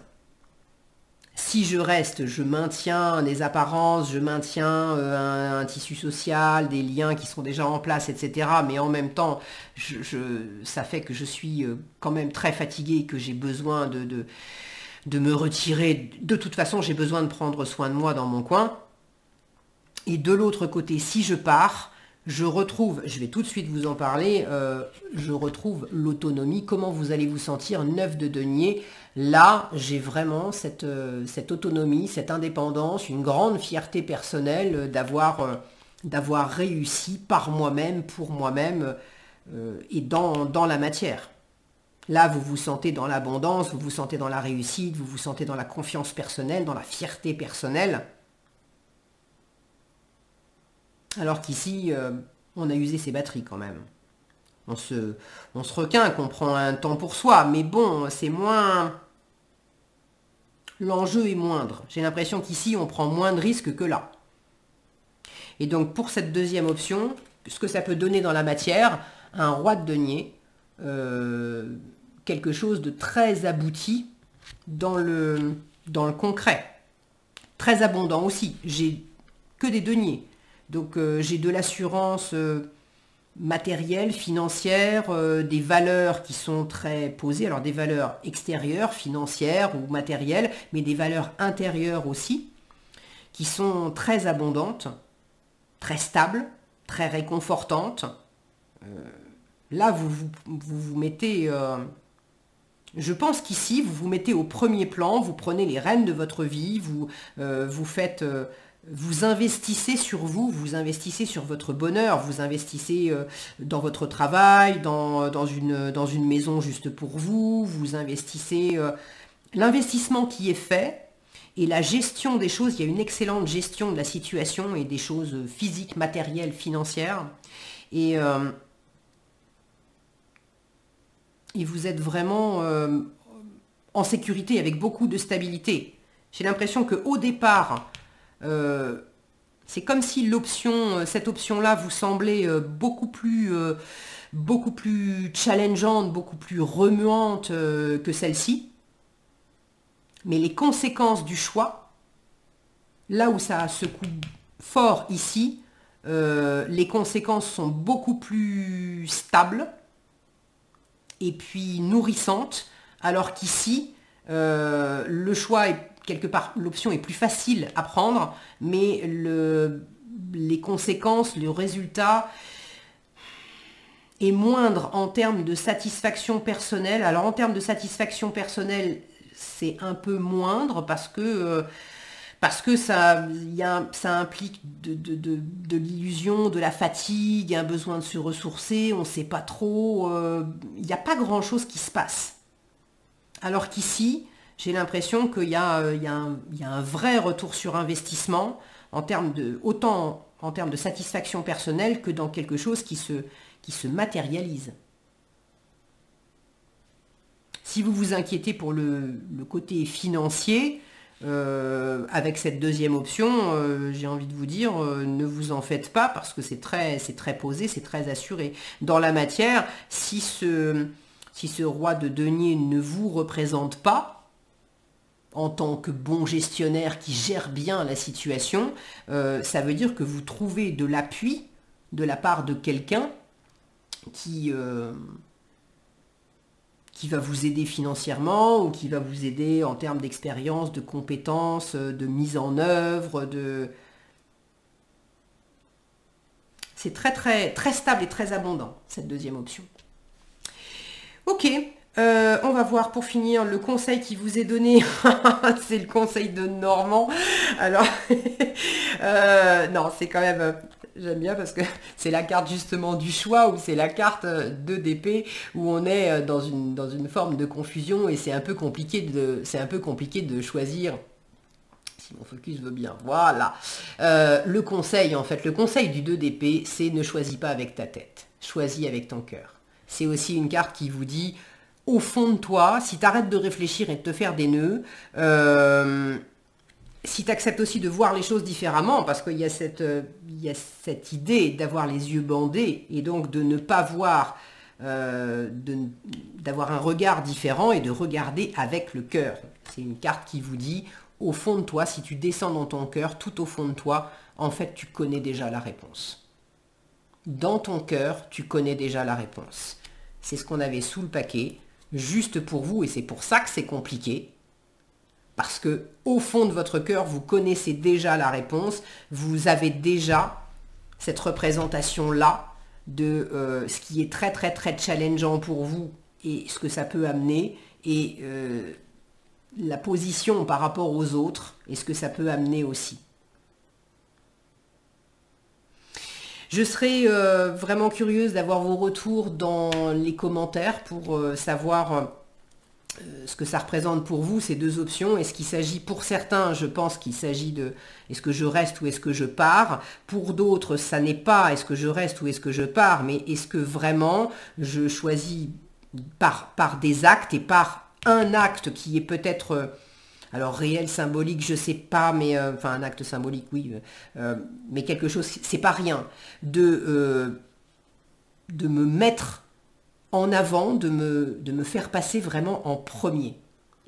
Si je reste, je maintiens des apparences, je maintiens un tissu social, des liens qui sont déjà en place, etc. Mais en même temps, ça fait que je suis quand même très fatiguée, que j'ai besoin de me retirer. De toute façon, j'ai besoin de prendre soin de moi dans mon coin. Et de l'autre côté, si je pars, je retrouve, je vais tout de suite vous en parler, je retrouve l'autonomie. Comment vous allez vous sentir 9 de denier? Là, j'ai vraiment cette autonomie, cette indépendance, une grande fierté personnelle d'avoir réussi par moi-même, pour moi-même, et dans la matière. Là, vous vous sentez dans l'abondance, vous vous sentez dans la réussite, vous vous sentez dans la confiance personnelle, dans la fierté personnelle. Alors qu'ici, on a usé ses batteries quand même. On se requinque, on prend un temps pour soi, mais bon, c'est moins... L'enjeu est moindre. J'ai l'impression qu'ici, on prend moins de risques que là. Et donc, pour cette deuxième option, ce que ça peut donner dans la matière, un roi de denier, quelque chose de très abouti dans le concret. Très abondant aussi. J'ai que des deniers. Donc j'ai de l'assurance matérielle, financière, des valeurs qui sont très posées, alors des valeurs extérieures, financières ou matérielles, mais des valeurs intérieures aussi, qui sont très abondantes, très stables, très réconfortantes. Là, vous mettez... je pense qu'ici, vous vous mettez au premier plan, vous prenez les rênes de votre vie, vous faites... vous investissez sur vous, vous investissez sur votre bonheur, vous investissez dans votre travail, dans une maison juste pour vous, vous investissez... l'investissement qui est fait et la gestion des choses, il y a une excellente gestion de la situation et des choses physiques, matérielles, financières. Et vous êtes vraiment en sécurité avec beaucoup de stabilité. J'ai l'impression qu'au départ... c'est comme si cette option-là vous semblait beaucoup plus challengeante, beaucoup plus remuante que celle-ci. Mais les conséquences du choix, là où ça secoue fort ici, les conséquences sont beaucoup plus stables et puis nourrissantes, alors qu'ici, le choix est quelque part, l'option est plus facile à prendre, mais les conséquences, le résultat est moindre en termes de satisfaction personnelle. Alors en termes de satisfaction personnelle, c'est un peu moindre parce que ça implique de l'illusion, de la fatigue, un besoin de se ressourcer, on ne sait pas trop, il n'y a pas grand-chose qui se passe. Alors qu'ici, j'ai l'impression qu'il y a un vrai retour sur investissement autant en termes de satisfaction personnelle que dans quelque chose qui se matérialise. Si vous vous inquiétez pour le côté financier, avec cette deuxième option, j'ai envie de vous dire, ne vous en faites pas parce que c'est très posé, c'est très assuré. Dans la matière, si ce roi de denier ne vous représente pas, en tant que bon gestionnaire qui gère bien la situation, ça veut dire que vous trouvez de l'appui de la part de quelqu'un qui va vous aider financièrement ou qui va vous aider en termes d'expérience, de compétences, de mise en œuvre, C'est très très très stable et très abondant, cette deuxième option. Ok. On va voir pour finir le conseil qui vous est donné. C'est le conseil de Normand. Alors, non, c'est quand même... J'aime bien parce que c'est la carte justement du choix ou c'est la carte 2 d'épée où on est dans une forme de confusion et c'est un peu compliqué de choisir. Si mon focus veut bien, voilà. Le conseil en fait, le conseil du 2 d'épée, c'est ne choisis pas avec ta tête, choisis avec ton cœur. C'est aussi une carte qui vous dit, au fond de toi, si tu arrêtes de réfléchir et de te faire des nœuds, si tu acceptes aussi de voir les choses différemment, parce qu'il y a cette idée d'avoir les yeux bandés et donc de ne pas voir, d'avoir un regard différent et de regarder avec le cœur. C'est une carte qui vous dit, au fond de toi, si tu descends dans ton cœur, tout au fond de toi, en fait, tu connais déjà la réponse. Dans ton cœur, tu connais déjà la réponse. C'est ce qu'on avait sous le paquet, juste pour vous, et c'est pour ça que c'est compliqué. Parce que au fond de votre cœur, vous connaissez déjà la réponse, vous avez déjà cette représentation-là de ce qui est très très très challengeant pour vous et ce que ça peut amener et la position par rapport aux autres et ce que ça peut amener aussi. Je serais vraiment curieuse d'avoir vos retours dans les commentaires pour savoir ce que ça représente pour vous, ces deux options. Est-ce qu'il s'agit, pour certains, je pense qu'il s'agit de est-ce que je reste ou est-ce que je pars. Pour d'autres, ça n'est pas est-ce que je reste ou est-ce que je pars, mais est-ce que vraiment je choisis par des actes et par un acte qui est peut-être... alors réel, symbolique, je sais pas, mais enfin un acte symbolique, oui, mais quelque chose, c'est pas rien, de me mettre en avant, de me faire passer vraiment en premier.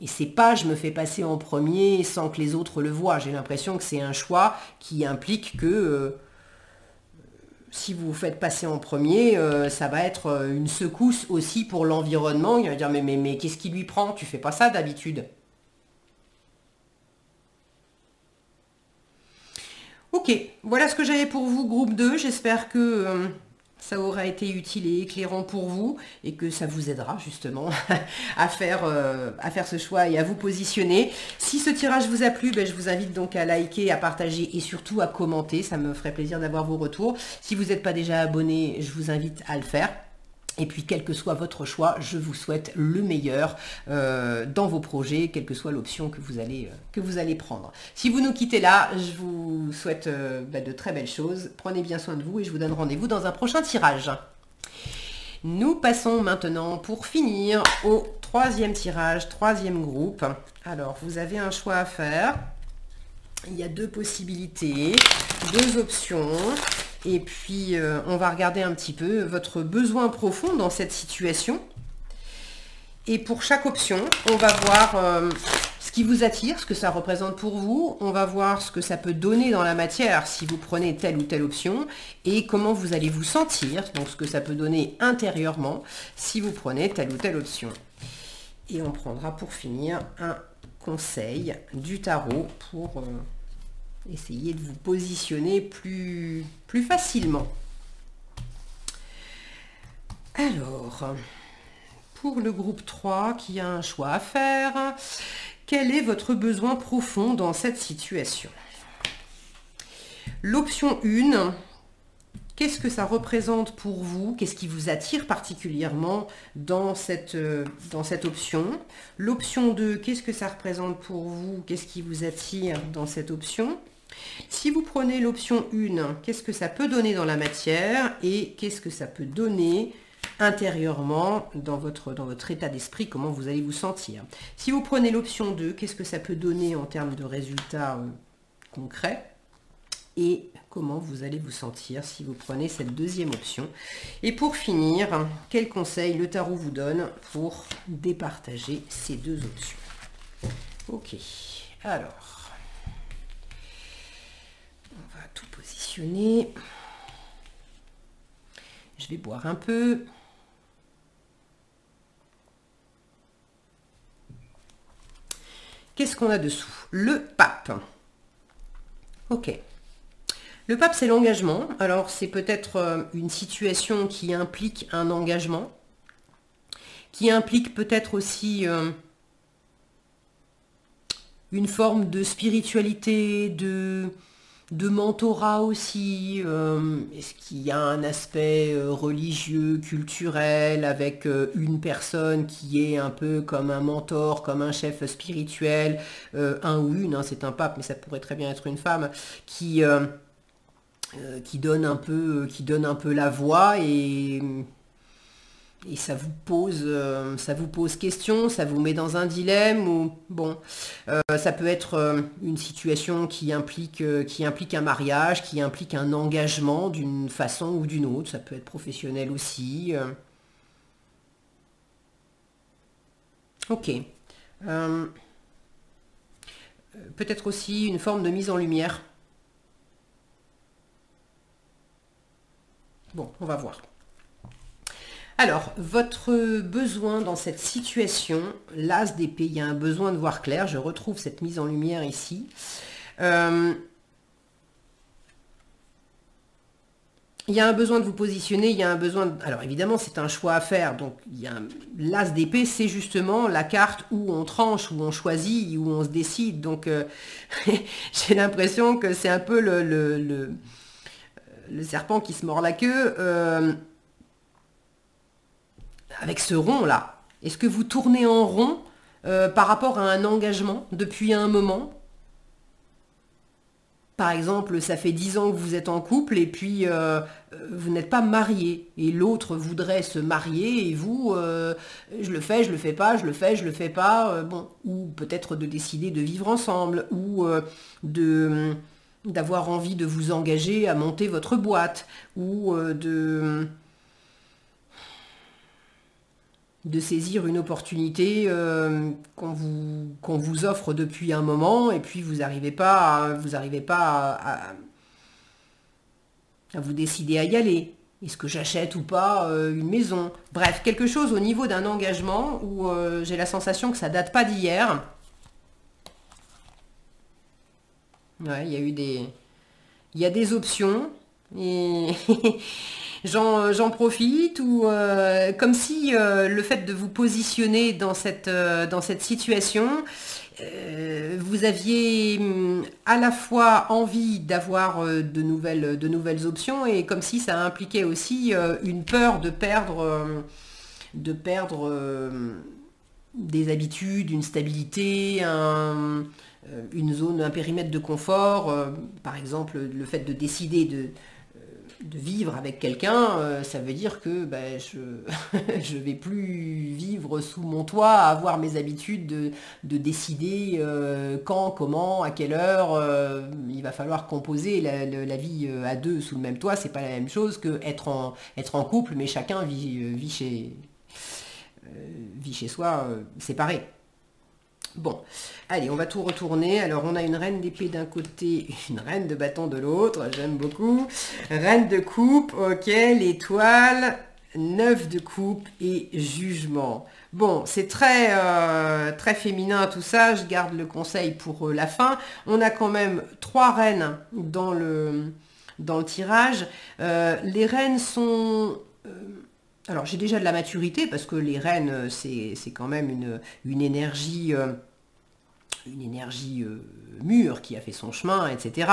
Et c'est pas je me fais passer en premier sans que les autres le voient. J'ai l'impression que c'est un choix qui implique que si vous vous faites passer en premier, ça va être une secousse aussi pour l'environnement. Il va dire mais qu'est-ce qui lui prend? Tu fais pas ça d'habitude. Ok, voilà ce que j'avais pour vous, groupe 2. J'espère que ça aura été utile et éclairant pour vous et que ça vous aidera justement à faire ce choix et à vous positionner. Si ce tirage vous a plu, je vous invite donc à liker, à partager et surtout à commenter. Ça me ferait plaisir d'avoir vos retours. Si vous n'êtes pas déjà abonné, je vous invite à le faire. Et puis, quel que soit votre choix, je vous souhaite le meilleur dans vos projets, quelle que soit l'option que vous allez prendre. Si vous nous quittez là, je vous souhaite de très belles choses. Prenez bien soin de vous et je vous donne rendez-vous dans un prochain tirage. Nous passons maintenant, pour finir, au troisième tirage, troisième groupe. Alors, vous avez un choix à faire. Il y a deux possibilités, deux options. Et puis, on va regarder un petit peu votre besoin profond dans cette situation. Et pour chaque option, on va voir ce qui vous attire, ce que ça représente pour vous. On va voir ce que ça peut donner dans la matière si vous prenez telle ou telle option. Et comment vous allez vous sentir, donc ce que ça peut donner intérieurement si vous prenez telle ou telle option. Et on prendra pour finir un conseil du tarot pour... essayez de vous positionner plus facilement. Alors, pour le groupe 3 qui a un choix à faire, quel est votre besoin profond dans cette situation? L'option 1, qu'est-ce que ça représente pour vous? Qu'est-ce qui vous attire particulièrement dans cette option? L'option 2, qu'est-ce que ça représente pour vous? Qu'est-ce qui vous attire dans cette option? Si vous prenez l'option 1, qu'est-ce que ça peut donner dans la matière et qu'est-ce que ça peut donner intérieurement dans votre état d'esprit, comment vous allez vous sentir? Si vous prenez l'option 2, qu'est-ce que ça peut donner en termes de résultats concrets et comment vous allez vous sentir si vous prenez cette deuxième option? Et pour finir, quel conseil le tarot vous donne pour départager ces deux options? Ok, alors... on va tout positionner. Je vais boire un peu. Qu'est-ce qu'on a dessous? Le pape. Ok. Le pape, c'est l'engagement. Alors, c'est peut-être une situation qui implique un engagement, qui implique peut-être aussi une forme de spiritualité, de mentorat aussi. Est-ce qu'il y a un aspect religieux, culturel, avec une personne qui est un peu comme un mentor, comme un chef spirituel, un ou une, hein, c'est un pape, mais ça pourrait très bien être une femme, qui donne un peu la voix et ça vous pose question, ça vous met dans un dilemme ou bon, ça peut être une situation qui implique un mariage, qui implique un engagement d'une façon ou d'une autre. Ça peut être professionnel aussi. Ok. Euh, Peut-être aussi une forme de mise en lumière. Bon, on va voir. Alors, votre besoin dans cette situation, l'as d'épée, il y a un besoin de voir clair, je retrouve cette mise en lumière ici. Il y a un besoin de vous positionner, il y a un besoin de... Alors évidemment, c'est un choix à faire, donc l'as d'épée, c'est justement la carte où on tranche, où on choisit, où on se décide. Donc j'ai l'impression que c'est un peu le serpent qui se mord la queue. Avec ce rond-là, est-ce que vous tournez en rond par rapport à un engagement depuis un moment? Par exemple, ça fait 10 ans que vous êtes en couple et puis vous n'êtes pas marié. Et l'autre voudrait se marier et vous, je le fais, je le fais pas, je le fais, je le fais pas. Bon, ou peut-être de décider de vivre ensemble ou d'avoir envie de vous engager à monter votre boîte ou de saisir une opportunité qu'on vous offre depuis un moment et puis vous n'arrivez pas, à vous décider à y aller. Est-ce que j'achète ou pas une maison? Bref, quelque chose au niveau d'un engagement où j'ai la sensation que ça date pas d'hier. Ouais, il y a des options et j'en profite ou comme si le fait de vous positionner dans cette situation, vous aviez à la fois envie d'avoir de nouvelles options et comme si ça impliquait aussi une peur de perdre des habitudes, une stabilité, une zone, un périmètre de confort. Par exemple, le fait de décider de vivre avec quelqu'un, ça veut dire que ben, je vais plus vivre sous mon toit, avoir mes habitudes de décider quand, comment, à quelle heure. Il va falloir composer la vie à deux sous le même toit. C'est pas la même chose que être en couple, mais chacun vit chez soi séparé. Bon, allez, on va tout retourner. Alors, on a une reine d'épée d'un côté, une reine de bâton de l'autre. J'aime beaucoup. Reine de coupe, ok, l'étoile, 9 de coupe et jugement. Bon, c'est très féminin tout ça. Je garde le conseil pour la fin. On a quand même 3 reines dans le tirage. Les reines sont... alors j'ai déjà de la maturité parce que les reines, c'est quand même une énergie mûre qui a fait son chemin, etc.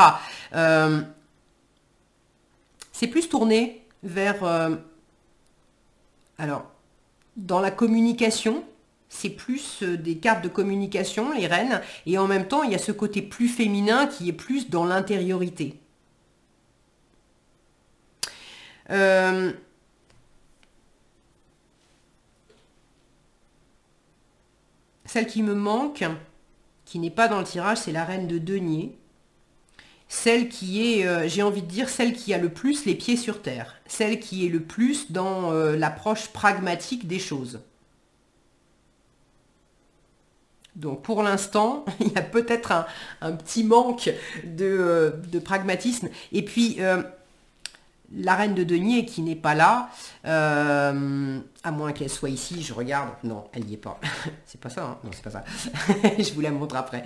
C'est plus tourné vers... alors, dans la communication, c'est plus des cartes de communication, les reines, et en même temps, il y a ce côté plus féminin qui est plus dans l'intériorité. Celle qui me manque, qui n'est pas dans le tirage, c'est la reine de denier. Celle qui est, j'ai envie de dire, celle qui a le plus les pieds sur terre. Celle qui est le plus dans l'approche pragmatique des choses. Donc pour l'instant, il y a peut-être un petit manque de pragmatisme. Et puis, la reine de denier qui n'est pas là, à moins qu'elle soit ici, je regarde. Non, elle n'y est pas. C'est pas ça, hein? Non, c'est pas ça. Je vous la montre après.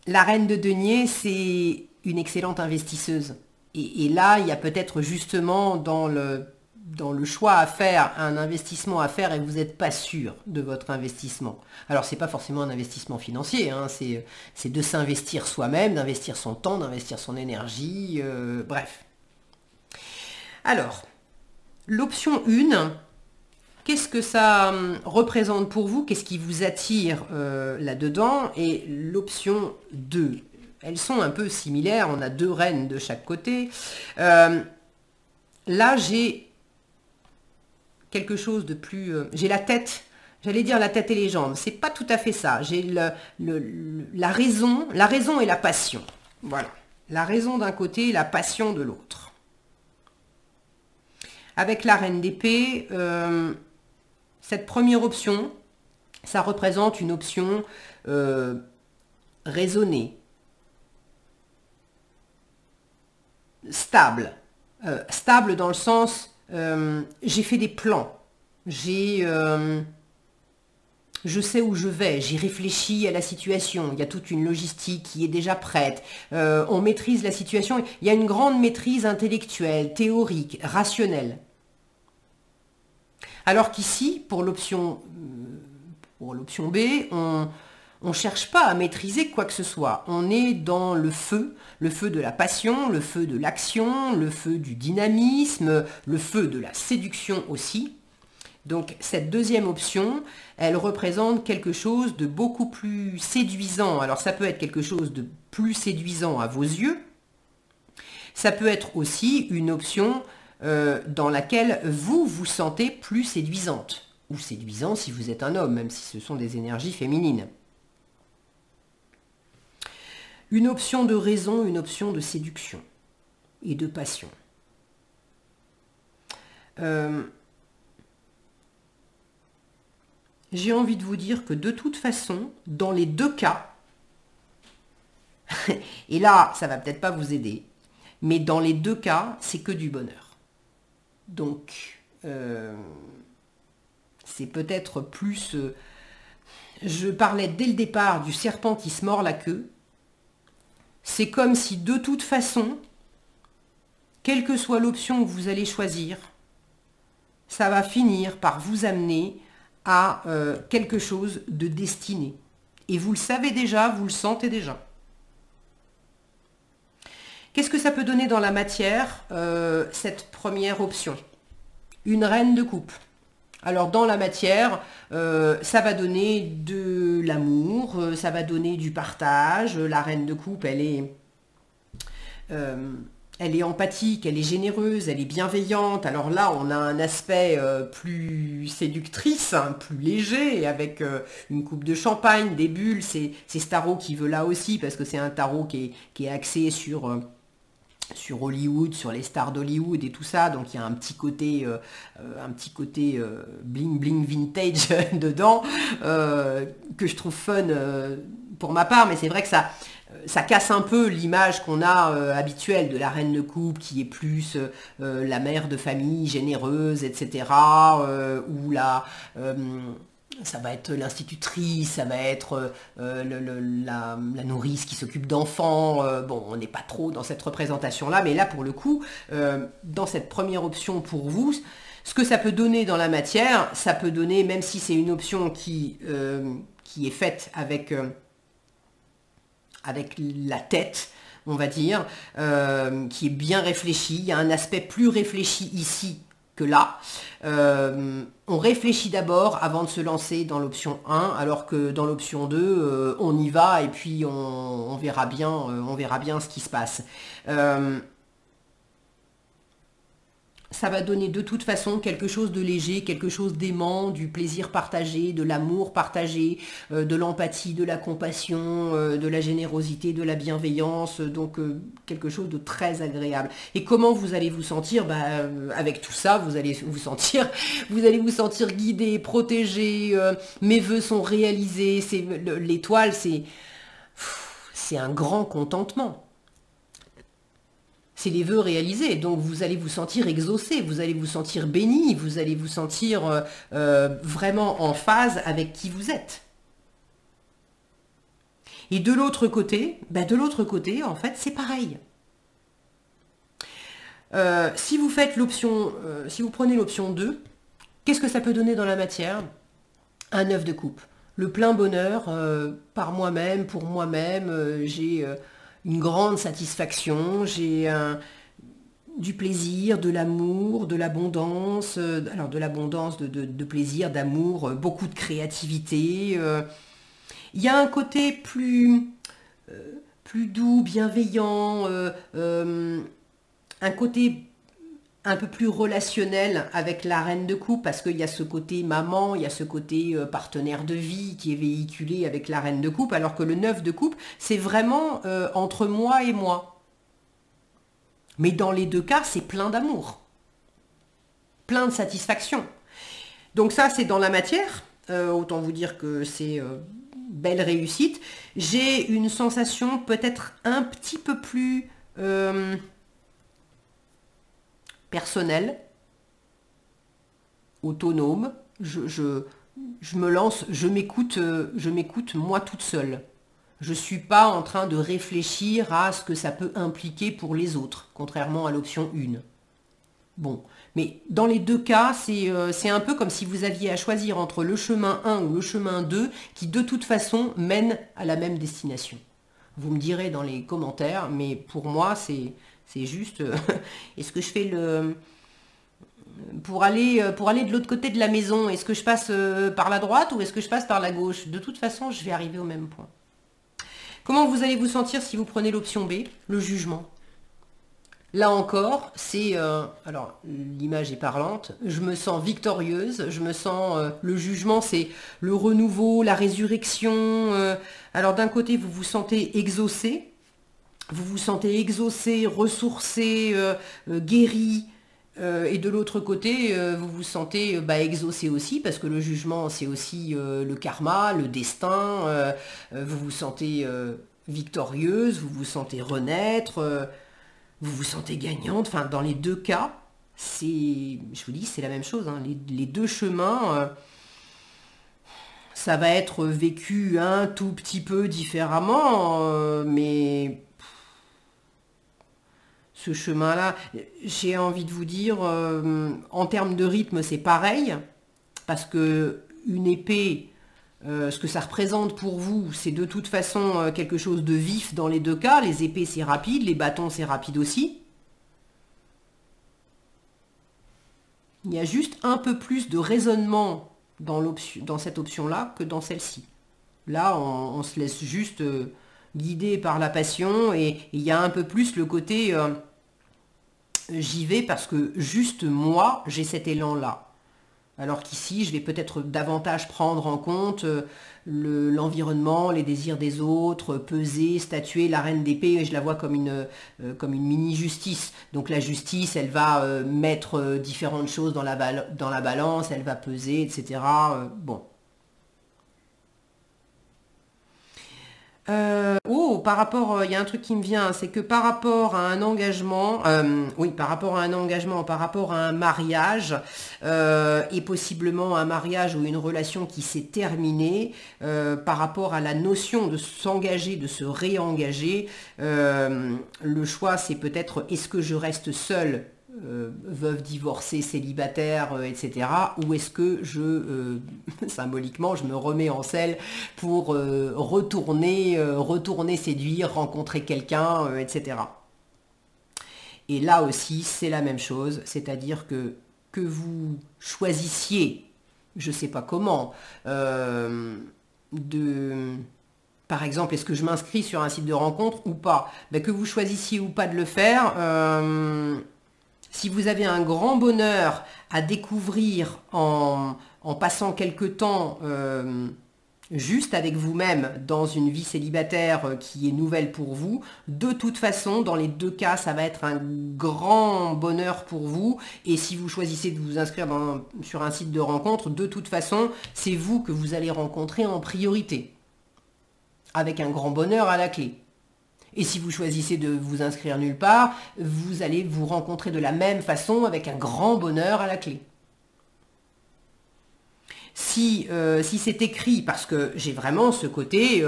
La reine de denier, c'est une excellente investisseuse. Et là, il y a peut-être justement dans le choix à faire, un investissement à faire et vous n'êtes pas sûr de votre investissement. Alors c'est pas forcément un investissement financier, hein, c'est de s'investir soi-même, d'investir son temps, d'investir son énergie, bref. Alors, l'option 1, qu'est-ce que ça représente pour vous? Qu'est-ce qui vous attire là-dedans? Et l'option 2, elles sont un peu similaires, on a 2 reines de chaque côté. Là, j'ai quelque chose de plus... j'ai la tête, j'allais dire la tête et les jambes. C'est pas tout à fait ça. J'ai la raison et la passion. Voilà. La raison d'un côté et la passion de l'autre. Avec la reine d'épée, cette première option, ça représente une option raisonnée, stable. Stable dans le sens... j'ai fait des plans, je sais où je vais, j'ai réfléchi à la situation, il y a toute une logistique qui est déjà prête, on maîtrise la situation, il y a une grande maîtrise intellectuelle, théorique, rationnelle. Alors qu'ici, pour l'option B, on ne cherche pas à maîtriser quoi que ce soit. On est dans le feu de la passion, le feu de l'action, le feu du dynamisme, le feu de la séduction aussi. Donc cette deuxième option, elle représente quelque chose de beaucoup plus séduisant. Alors ça peut être quelque chose de plus séduisant à vos yeux. Ça peut être aussi une option dans laquelle vous vous sentez plus séduisante. Ou séduisant si vous êtes un homme, même si ce sont des énergies féminines. Une option de raison, une option de séduction et de passion. J'ai envie de vous dire que de toute façon, dans les 2 cas, et là, ça va peut-être pas vous aider, mais dans les 2 cas, c'est que du bonheur. Donc, c'est peut-être plus... je parlais dès le départ du serpent qui se mord la queue. C'est comme si de toute façon, quelle que soit l'option que vous allez choisir, ça va finir par vous amener à quelque chose de destiné. Et vous le savez déjà, vous le sentez déjà. Qu'est-ce que ça peut donner dans la matière, cette première option? Une reine de coupe. Alors dans la matière, ça va donner de l'amour, ça va donner du partage. La reine de coupe, elle est empathique, elle est généreuse, elle est bienveillante. Alors là, on a un aspect plus séductrice, hein, plus léger, avec une coupe de champagne, des bulles. C'est ce tarot qui veut là aussi, parce que c'est un tarot qui est axé sur Hollywood, sur les stars d'Hollywood et tout ça, donc il y a un petit côté bling bling vintage dedans, que je trouve fun pour ma part, mais c'est vrai que ça casse un peu l'image qu'on a habituelle de la reine de coupe, qui est plus la mère de famille généreuse, etc., ou ça va être l'institutrice, ça va être la nourrice qui s'occupe d'enfants. Bon, on n'est pas trop dans cette représentation-là, mais là, pour le coup, dans cette première option pour vous, ce que ça peut donner dans la matière, ça peut donner, même si c'est une option qui est faite avec la tête, on va dire, qui est bien réfléchie. Il y a un aspect plus réfléchi ici que là. On réfléchit d'abord avant de se lancer dans l'option 1, alors que dans l'option 2, on y va et puis on verra bien ce qui se passe. Ça va donner de toute façon quelque chose de léger, quelque chose d'aimant, du plaisir partagé, de l'amour partagé, de l'empathie, de la compassion, de la générosité, de la bienveillance, donc quelque chose de très agréable. Et comment vous allez vous sentir? Avec tout ça, vous allez vous sentir guidé, protégé, mes vœux sont réalisés, l'étoile, c'est un grand contentement. C'est les vœux réalisés, donc vous allez vous sentir exaucé, vous allez vous sentir béni, vous allez vous sentir vraiment en phase avec qui vous êtes. Et de l'autre côté, en fait, c'est pareil. Si vous faites l'option, si vous prenez l'option 2, qu'est-ce que ça peut donner dans la matière? Un 9 de coupe. Le plein bonheur, par moi-même, pour moi-même, j'ai une grande satisfaction, j'ai du plaisir, de l'amour, de l'abondance, alors de l'abondance, de plaisir, d'amour, beaucoup de créativité. Il y a un côté plus doux, bienveillant, un côté un peu plus relationnel avec la reine de coupe, parce qu'il y a ce côté maman, il y a ce côté partenaire de vie qui est véhiculé avec la reine de coupe, alors que le 9 de coupe, c'est vraiment entre moi et moi. Mais dans les deux cas, c'est plein d'amour, plein de satisfaction. Donc ça, c'est dans la matière. Autant vous dire que c'est belle réussite. J'ai une sensation peut-être un petit peu plus personnelle, autonome. Je me lance, je m'écoute moi toute seule. Je ne suis pas en train de réfléchir à ce que ça peut impliquer pour les autres, contrairement à l'option 1. Bon, mais dans les deux cas, c'est un peu comme si vous aviez à choisir entre le chemin 1 ou le chemin 2, qui de toute façon mènent à la même destination. Vous me direz dans les commentaires, mais pour moi, c'est juste... est-ce que je fais le... Pour aller de l'autre côté de la maison, est-ce que je passe par la droite ou est-ce que je passe par la gauche? De toute façon, je vais arriver au même point. Comment vous allez vous sentir si vous prenez l'option B, le jugement? Là encore, c'est... alors, l'image est parlante. Je me sens victorieuse. Je me sens... le jugement, c'est le renouveau, la résurrection. Alors, d'un côté, vous vous sentez exaucé. Vous vous sentez exaucé, ressourcé, guéri. Et de l'autre côté, vous vous sentez exaucé aussi, parce que le jugement, c'est aussi le karma, le destin. Vous vous sentez victorieuse, vous vous sentez renaître, vous vous sentez gagnante. Enfin, dans les deux cas, je vous dis, c'est la même chose. Hein. Les deux chemins, ça va être vécu un tout petit peu différemment, mais... ce chemin-là, j'ai envie de vous dire, en termes de rythme, c'est pareil, parce que une épée, ce que ça représente pour vous, c'est de toute façon quelque chose de vif dans les deux cas. Les épées, c'est rapide, les bâtons, c'est rapide aussi. Il y a juste un peu plus de raisonnement dans cette option-là que dans celle-ci. Là, on se laisse juste guider par la passion, et il y a un peu plus le côté... j'y vais parce que juste moi, j'ai cet élan-là. Alors qu'ici, je vais peut-être davantage prendre en compte l'environnement, les désirs des autres, peser, statuer. La reine d'épée, je la vois comme une mini-justice. Donc la justice, elle va mettre différentes choses dans la balance, elle va peser, etc. Bon. Par rapport, il y a un truc qui me vient, c'est que par rapport à un engagement, par rapport à un mariage, et possiblement un mariage ou une relation qui s'est terminée, par rapport à la notion de s'engager, de se réengager, le choix c'est peut-être est-ce que je reste seule, veuve divorcée, célibataire, etc. Ou est-ce que symboliquement, je me remets en selle pour retourner séduire, rencontrer quelqu'un, etc. Et là aussi, c'est la même chose, c'est-à-dire que vous choisissiez, je ne sais pas comment, par exemple, est-ce que je m'inscris sur un site de rencontre ou pas? Que vous choisissiez ou pas de le faire... si vous avez un grand bonheur à découvrir en passant quelque temps juste avec vous-même dans une vie célibataire qui est nouvelle pour vous, de toute façon, dans les deux cas, ça va être un grand bonheur pour vous. Et si vous choisissez de vous inscrire sur un site de rencontre, de toute façon, c'est vous que vous allez rencontrer en priorité, avec un grand bonheur à la clé. Et si vous choisissez de vous inscrire nulle part, vous allez vous rencontrer de la même façon avec un grand bonheur à la clé. Si c'est écrit, parce que j'ai vraiment ce côté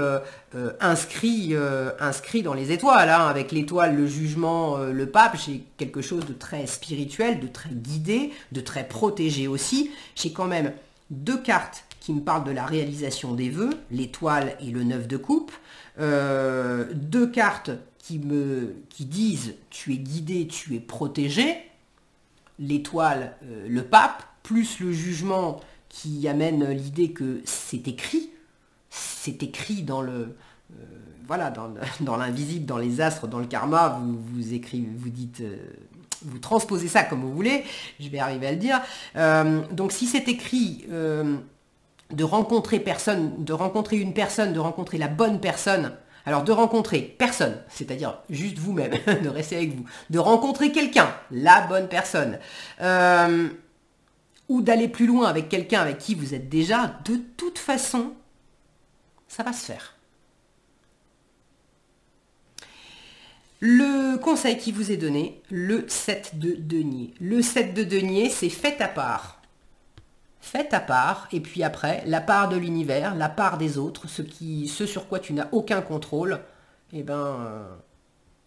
inscrit dans les étoiles, hein, avec l'étoile, le jugement, le pape, j'ai quelque chose de très spirituel, de très guidé, de très protégé aussi. J'ai quand même 2 cartes qui me parlent de la réalisation des vœux, l'étoile et le 9 de coupe, 2 cartes qui disent tu es guidé, tu es protégé, l'étoile, le pape, plus le jugement qui amène l'idée que c'est écrit dans le voilà, dans l'invisible, dans les astres, dans le karma, vous écrivez, vous dites, vous transposez ça comme vous voulez, je vais arriver à le dire. Donc si c'est écrit de rencontrer une personne, de rencontrer la bonne personne, alors de rencontrer personne, c'est-à-dire juste vous-même, de rester avec vous, de rencontrer quelqu'un, la bonne personne, ou d'aller plus loin avec quelqu'un avec qui vous êtes déjà, de toute façon, ça va se faire. Le conseil qui vous est donné, le 7 de denier. Le 7 de denier, c'est faites à part. Faites à part, et puis après, la part de l'univers, la part des autres, ce sur quoi tu n'as aucun contrôle, et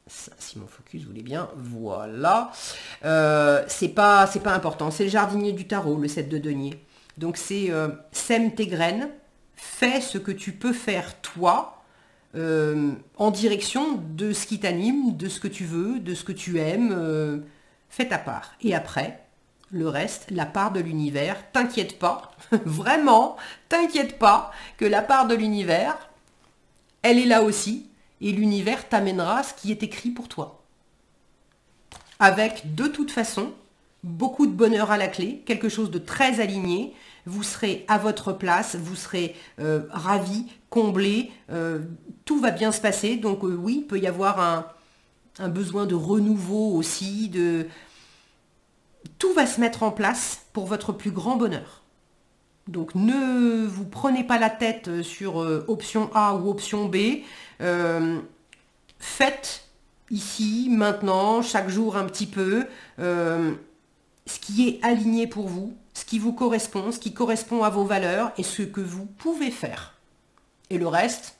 si mon focus voulait bien, voilà. C'est pas important, c'est le jardinier du tarot, le 7 de denier. Donc c'est sème tes graines, fais ce que tu peux faire toi, en direction de ce qui t'anime, de ce que tu veux, de ce que tu aimes, fais ta part. Et après, le reste, la part de l'univers, t'inquiète pas, vraiment, t'inquiète pas que la part de l'univers, elle est là aussi, et l'univers t'amènera ce qui est écrit pour toi. Avec, de toute façon, beaucoup de bonheur à la clé, quelque chose de très aligné, vous serez à votre place, vous serez ravis, comblés, tout va bien se passer. Donc oui, il peut y avoir un besoin de renouveau aussi, tout va se mettre en place pour votre plus grand bonheur. Donc ne vous prenez pas la tête sur option A ou option B. Faites ici, maintenant, chaque jour un petit peu, ce qui est aligné pour vous, ce qui vous correspond, ce qui correspond à vos valeurs et ce que vous pouvez faire. Et le reste,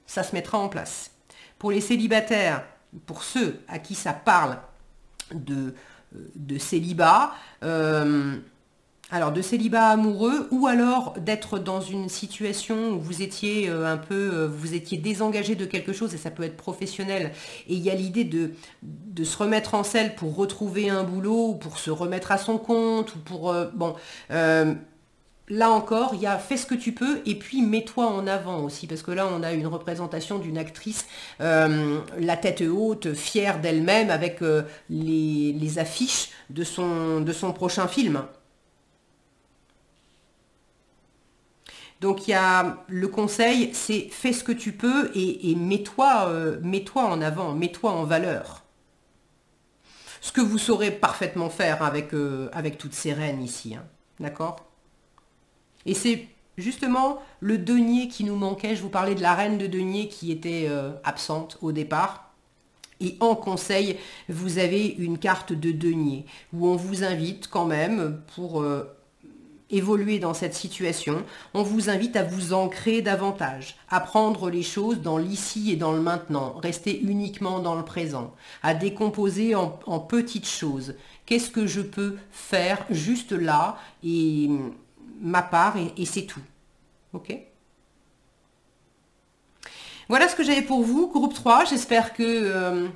ça se mettra en place. Pour les célibataires, pour ceux à qui ça parle de célibat, alors de célibat amoureux, ou alors d'être dans une situation où vous étiez vous étiez désengagé de quelque chose, et ça peut être professionnel, et il y a l'idée de se remettre en selle pour retrouver un boulot, ou pour se remettre à son compte, ou pour là encore, il y a fais ce que tu peux, et puis mets-toi en avant aussi, parce que là on a une représentation d'une actrice, la tête haute, fière d'elle-même, avec les affiches de son prochain film. Donc il y a le conseil, c'est fais ce que tu peux et mets-toi en avant, mets-toi en valeur. Ce que vous saurez parfaitement faire avec toutes ces reines ici, hein, d'accord? Et c'est justement le denier qui nous manquait. Je vous parlais de la reine de denier qui était absente au départ. Et en conseil, vous avez une carte de denier où on vous invite quand même pour évoluer dans cette situation. On vous invite à vous ancrer davantage, à prendre les choses dans l'ici et dans le maintenant, rester uniquement dans le présent, à décomposer en petites choses. Qu'est-ce que je peux faire juste là et ma part et c'est tout. Ok ? Voilà ce que j'avais pour vous, groupe 3. J'espère que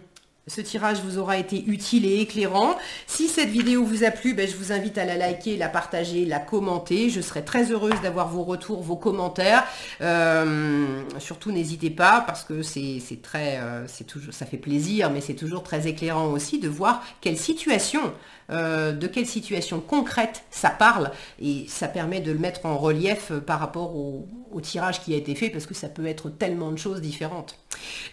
ce tirage vous aura été utile et éclairant. Si cette vidéo vous a plu, je vous invite à la liker, la partager, la commenter. Je serai très heureuse d'avoir vos retours, vos commentaires. Surtout, n'hésitez pas parce que ça fait plaisir, mais c'est toujours très éclairant aussi de voir de quelle situation concrète ça parle, et ça permet de le mettre en relief par rapport au tirage qui a été fait, parce que ça peut être tellement de choses différentes.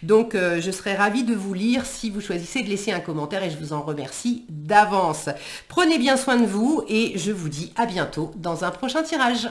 Donc je serais ravie de vous lire si vous choisissez de laisser un commentaire, et je vous en remercie d'avance. Prenez bien soin de vous et je vous dis à bientôt dans un prochain tirage.